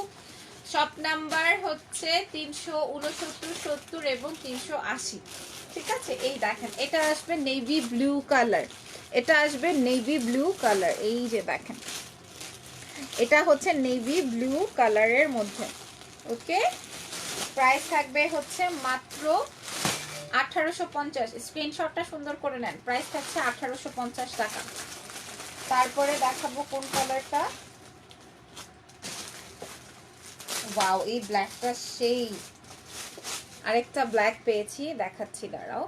shop number হচ্ছে 369, 70 এবং 380। ঠিক আছে, এই দেখেন এটা আসবে নেভি ব্লু কালার, এটা আসবে নেভি ব্লু কালার। এই যে দেখেন এটা হচ্ছে নেভি ব্লু কালারের মধ্যে। ওকে, প্রাইস থাকবে হচ্ছে মাত্র 1850। স্ক্রিনশটটা সুন্দর করে নেন। প্রাইস থাকছে 1850 টাকা। তারপরে দেখাবো কোন কালারটা। ওয়াও, এই ব্ল্যাকটা সেই, আরেকটা ব্ল্যাক পেয়েছি, দেখাচ্ছি দাঁড়াও।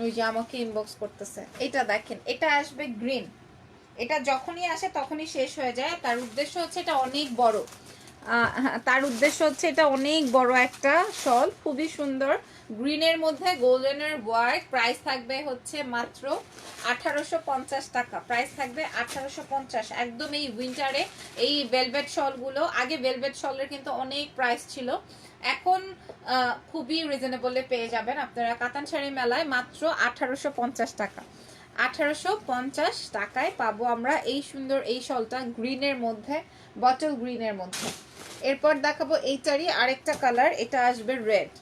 ওই যে আমাকে ইনবক্স করতেছে। এটা দেখেন, এটা আসবে গ্রিন। এটা যখনই আসে তখনই শেষ হয়ে যায়, তার উদ্দেশ্য হচ্ছে এটা অনেক বড়। তার উদ্দেশ্য হচ্ছে এটা অনেক বড় একটা শল, খুবই সুন্দর, গ্রিনের মধ্যে গোল্ডেনের ওয়ার্ক। প্রাইস থাকবে হচ্ছে মাত্র 1850 টাকা। প্রাইস থাকবে 1850। একদম এই উইন্টারে এই ভেলভেট শলগুলো, আগে ভেলভেট শলের কিন্তু অনেক প্রাইস ছিল, এখন খুবই রিজনেবলে পেয়ে যাবেন আপনারা কাতান শাড়ি মেলায় মাত্র 1850 টাকা। 1850 টাকায় পাবো আমরা এই সুন্দর এই শলটা গ্রিনের মধ্যে, বটল গ্রিনের মধ্যে। এরপর দেখাবো এইটারই আরেকটা কালার, এটা আসবে রেড।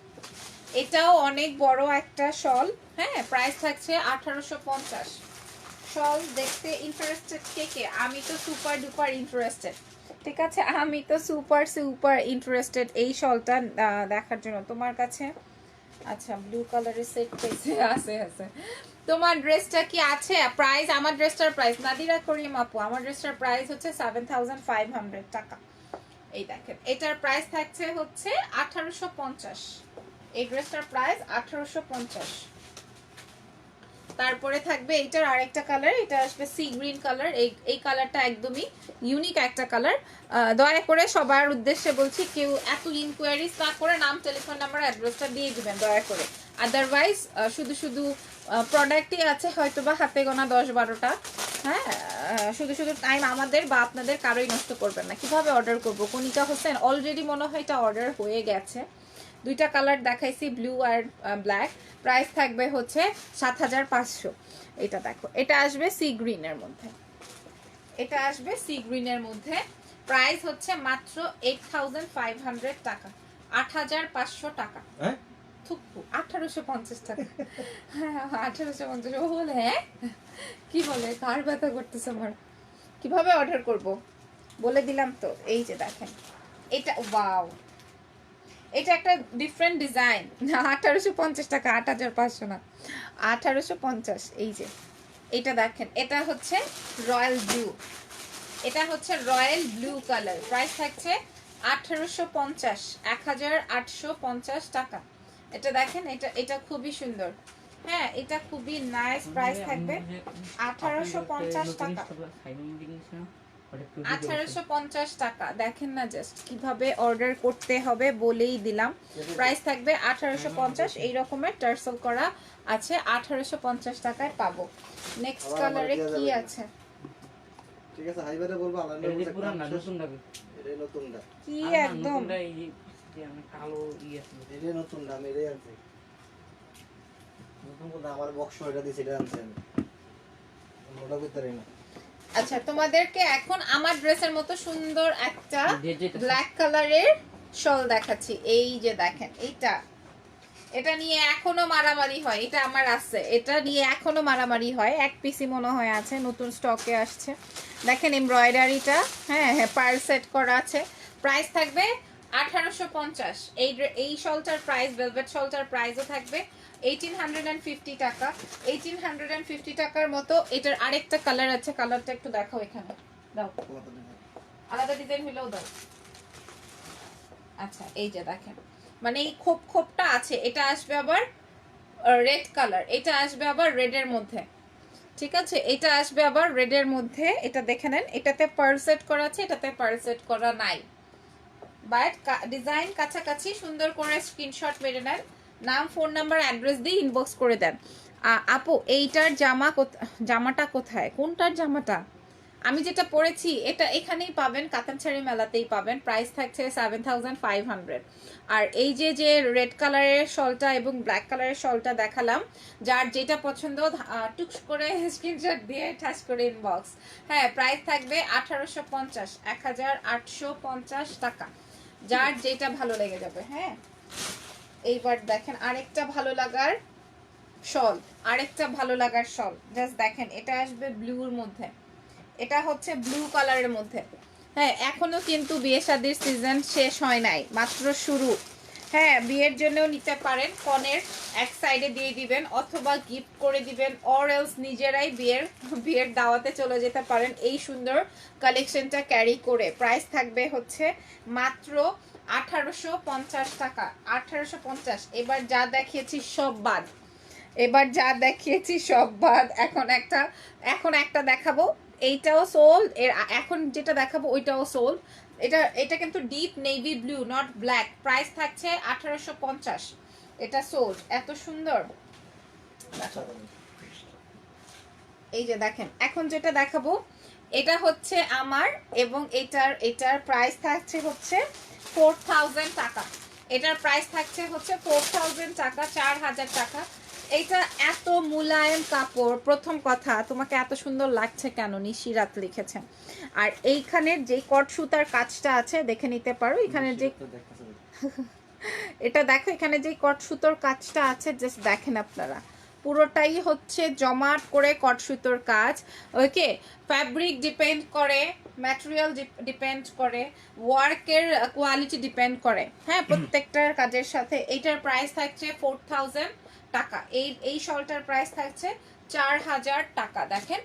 এটাও অনেক বড় একটা শল, হ্যাঁ, প্রাইস থাকছে 1850। শল দেখতে ইন্টারেস্টেড কে কে? আমি তো সুপার ডুপার ইন্টারেস্টেড, ঠিক আছে, আমি তো সুপার সুপার ইন্টারেস্টেড এই শলটা দেখার জন্য। তোমার কাছে আচ্ছা ব্লু কালারের সেট পেয়েছে, আছে আছে। তোমার ড্রেসটা কি আছে? প্রাইস, আমার ড্রেসটার প্রাইস নাদিরা করিম আপু, আমার ড্রেসটার প্রাইস হচ্ছে 7500 টাকা। এই দেখেন এটার প্রাইস থাকছে হচ্ছে 1850। এই ড্রেসটার প্রাইস 1850। তারপরে থাকবে এইটার আরেকটা কালার, এটা আসবে সি গ্রিন কালার। এই কালারটা একদমই ইউনিক একটা কালার। দয়া করে সবার উদ্দেশ্যে বলছি, কেউ এত ইনকোয়ারিজ না করে নাম, টেলিফোন নাম্বার, অ্যাড্রেসটা দিয়ে দিবেন দয়া করে। আদারওয়াইজ শুধু শুধু প্রোডাক্টই আছে হয়তো বা হাতে গোনা 10-12টা, হ্যাঁ, শুধু শুধু টাইম আমাদের বা আপনাদের কারোই নষ্ট করবেন না। কিভাবে অর্ডার করবো? কণিকা হোসেন অলরেডি মনে হয় এটা অর্ডার হয়ে গেছে। দুইটা কালার দেখাইছি, ব্লু আর ব্ল্যাক। প্রাইস থাকবে হচ্ছে 7500। এটা দেখো, এটা আসবে সি গ্রিনের মধ্যে, এটা আসবে সি গ্রিনের মধ্যে। প্রাইস হচ্ছে মাত্র 8500 টাকা, 8500 টাকা। থুকু 1850 টাকা। হ্যাঁ 1850। ও বলে হ্যাঁ কি বলে, কার ব্যথা করতেছে আমার। কিভাবে অর্ডার করব বলে দিলাম তো। এই যে দেখেন এটা, ওয়াও, এটা একটা ডিফারেন্ট ডিজাইন। 1850 টাকা, 8500 না, 1850। এই যে এটা দেখেন, এটা হচ্ছে রয়্যাল ব্লু, এটা হচ্ছে রয়্যাল ব্লু কালার। প্রাইস থাকছে 1850, 1850 টাকা। এটা দেখেন, এটা খুবই সুন্দর, হ্যাঁ, এটা খুবই নাইস। প্রাইস থাকবে 1850 টাকা, 1850 টাকা। দেখেন না জাস্ট কিভাবে অর্ডার করতে হবে বলেই দিলাম। প্রাইস থাকবে 1850। এই রকমের টার্সেল করা আছে, 1850 টাকায় পাবো। নেক্সট কালারে কি আছে? ঠিক আছে, হাইবারে বলবো আলাদা এটা পুরো না নতুনটা এটাই নতুনটা। কি একদম এই যে আমি কালো আছে এটাই নতুনটা, আমি এটাই আনছি। নতুন কোনটা? আমার বক্স এটা দিছি, এটা আনছি আমি। ওটা ভিতরে না। আচ্ছা, তোমাদেরকে এখন আমার ড্রেসের মতো সুন্দর একটা ব্ল্যাক কালারের শল দেখাচ্ছি। এই যে দেখেন, এটা নিয়ে এখনো মারামারি হয়, এটা আমার আছে, এটা নিয়ে এখনো মারামারি হয়। এক পিসি মনে হয় আছে, নতুন স্টকে আসছে। দেখেন এমব্রয়ডারিটা, হ্যাঁ হ্যাঁ, পার্ল সেট করা আছে। প্রাইস থাকবে 1850। এই শলটার প্রাইস, ভেলভেট শলটার প্রাইসও থাকবে 1850 টাকা। 1850 টাকার মতো। এটার আরেকটা কালার আছে, কালারটা একটু দেখাও এখানে, দাও, আলাদা ডিজাইন হলেও দাও। আচ্ছা এই যে দেখেন, মানে এই খোপটা আছে, এটা আসবে আবার রেড কালার, এটা আসবে আবার রেডের মধ্যে, ঠিক আছে, এটা আসবে আবার রেডের মধ্যে। এটা দেখে নেন, এটাতে পার্ল সেট করা আছে, এটাতে পার্ল সেট করা নাই, বাট ডিজাইন কাছাকাছি। সুন্দর করে স্ক্রিনশট মেরে নেন, নাম, ফোন নাম্বার, অ্যাড্রেস দিয়ে ইনবক্স করে দেন। আপু এইটার জামাটা কোথায়? কোনটার জামাটা? আমি যেটা পরেছি এটা এখানেই পাবেন, কাতান শাড়ি মেলাতেই পাবেন। প্রাইস থাকছে 7500। আর এই যে রেড কালারের শলটা এবং ব্ল্যাক কালারের শলটা দেখালাম, যার যেটা পছন্দ টুকস করে স্ক্রিনশট দিয়ে ঠাস করে ইনবক্স। হ্যাঁ, প্রাইস থাকবে 1850, 1850 টাকা, যার যেটা ভালো লেগে যাবে। হ্যাঁ, এইবার দেখেন আরেকটা ভালো লাগার শল, আরেকটা ভালো লাগার শল, জাস্ট দেখেন, এটা আসবে ব্লুর মধ্যে, এটা হচ্ছে ব্লু কালারের মধ্যে। হ্যাঁ, এখনো কিন্তু বিয়ে শাদির সিজন শেষ হয় নাই, মাত্র শুরু। হ্যাঁ, বিয়ের জন্যও নিতে পারেন, কনের এক সাইডে দিয়ে দিবেন অথবা গিফট করে দিবেন, অর এলস নিজেরাই বিয়ের দাওয়াতে চলে যেতে পারেন এই সুন্দর কালেকশনটা ক্যারি করে। প্রাইস থাকবে হচ্ছে মাত্র 1850 টাকা, 1850। এবার যা দেখিয়েছি সব বাদ, এবার যা দেখিয়েছি সব বাদ। এখন একটা দেখাবো, এইটাও সোল্ড, এর এখন যেটা দেখাবো ওইটাও সোল্ড। এটা কিন্তু deep navy blue, not black. Price থাকছে 1850। এটা সোল্ড, এত সুন্দর। এই যে দেখেন, এখন যেটা দেখাবো এটা হচ্ছে আমার, এবং এটার প্রাইস থাকছে হচ্ছে 4000 টাকা। এটার প্রাইস থাকছে হচ্ছে 4000 টাকা, 4000 টাকা। এটা এত মুলায়েম কাপড়। প্রথম কথা, তোমাকে এত সুন্দর লাগছে কেন, নিশিরাত লিখেছেন। আর এইখানের যে কট সুতার কাজটা আছে দেখে নিতে পারো, এখানে যে এটা দেখো, এখানে যে কট সুতোর কাজটা আছে জাস্ট দেখেন আপনারা, পুরোটাই হচ্ছে জমাট করে কট সুতোর কাজ। ওকে, ফ্যাব্রিক ডিপেন্ড করে, ম্যাটেরিয়াল ডিপেন্ড করে, ওয়ার্কের কোয়ালিটি ডিপেন্ড করে, হ্যাঁ, প্রত্যেকটার কাজের সাথে। এইটার প্রাইস থাকছে 4000 টাকা। এই শলটার প্রাইস থাকছে 4000 টাকা। দেখেন,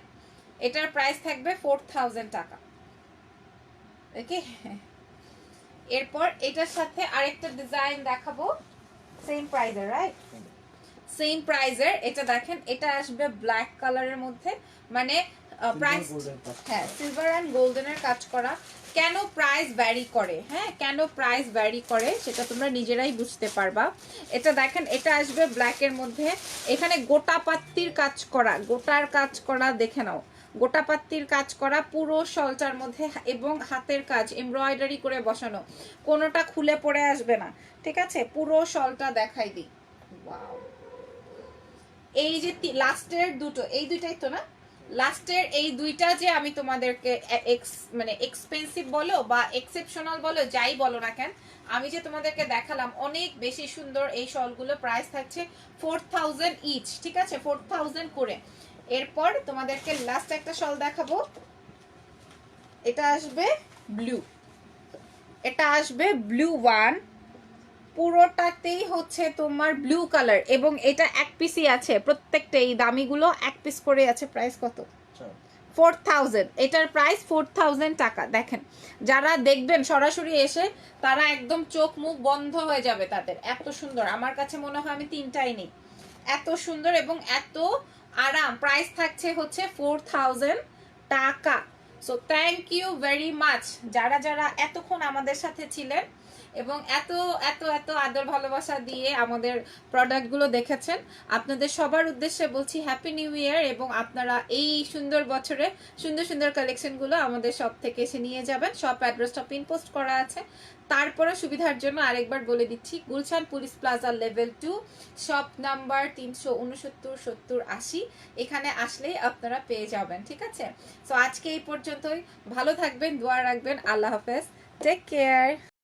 এটার প্রাইস থাকবে 4000 টাকা। ওকে, এরপর এটার সাথে আরেকটা ডিজাইন দেখাবো, সেম প্রাইসের, রাইট, সেম প্রাইসের। এটা দেখেন, এটা আসবে ব্ল্যাক কালারের মধ্যে, মানে প্রাইস, হ্যাঁ, সিলভার অ্যান্ড গোল্ডেনের কাজ করা। কেন প্রাইস ভ্যারি করে, হ্যাঁ, কেন প্রাইস ভ্যারি করে সেটা তোমরা নিজেরাই বুঝতে পারবা। এটা দেখেন, এটা আসবে ব্ল্যাকের মধ্যে, এখানে গোটা পাত্তির কাজ করা, গোটার কাজ করা, দেখে নাও, গোটা পাত্তির কাজ করা পুরো শলটার মধ্যে, এবং হাতের কাজ এমব্রয়ডারি করে বসানো, কোনোটা খুলে পড়ে আসবে না, ঠিক আছে। পুরো শলটা দেখাই দিই। ওয়াও, এই যে লাস্টের দুটো, এই দুইটাই তো না, লাস্টের এই দুইটা যে আমি তোমাদেরকে মানে এক্সপেন্সিভ বলো বা এক্সেপশনাল বলো, যাই বলো না কেন, আমি যে তোমাদেরকে দেখালাম অনেক বেশি সুন্দর। এই শলগুলো প্রাইস থাকছে 4000 ইচ, ঠিক আছে, 4000 করে। এরপর তোমাদেরকে লাস্ট একটা শল দেখাবো, এটা আসবে ব্লু, এটা আসবে ব্লু ওয়ান, পুরোটাতেই হচ্ছে তোমার ব্লু কালার, এবং এটা এক পিসই আছে, প্রত্যেকটা এই দামিগুলো এক পিস করে আছে। প্রাইস কত? 4000। এটার প্রাইস 4000 টাকা। দেখেন, যারা দেখবেন সরাসরি এসে, তারা একদম চোখ মুখ বন্ধ হয়ে যাবে তাদের, এত সুন্দর। আমার কাছে মনে হয় আমি তিনটাই নিই, এত সুন্দর এবং এত আরাম। প্রাইস থাকছে হচ্ছে 4000 টাকা। So thank you very much যারা যারা এতক্ষণ আমাদের সাথে ছিলেন এবং এত এত এত আদর ভালোবাসা দিয়ে আমাদের প্রোডাক্টগুলো দেখেছেন। আপনাদের সবার উদ্দেশ্যে বলছি হ্যাপি নিউ ইয়ার, এবং আপনারা এই সুন্দর বছরে সুন্দর সুন্দর কালেকশনগুলো আমাদের শপ থেকে এসে নিয়ে যাবেন। শপ অ্যাড্রেসটা পিন পোস্ট করা আছে, তারপরে সুবিধার জন্য আরেকবার বলে দিচ্ছি, Gulshan police plaza level 2, shop number 369-70-80। এখানে আসলেই আপনারা পেয়ে যাবেন, ঠিক আছে। সো আজকে এই পর্যন্তই, ভালো থাকবেন, দোয়া রাখবেন, আল্লাহ হাফেজ, টেক কেয়ার।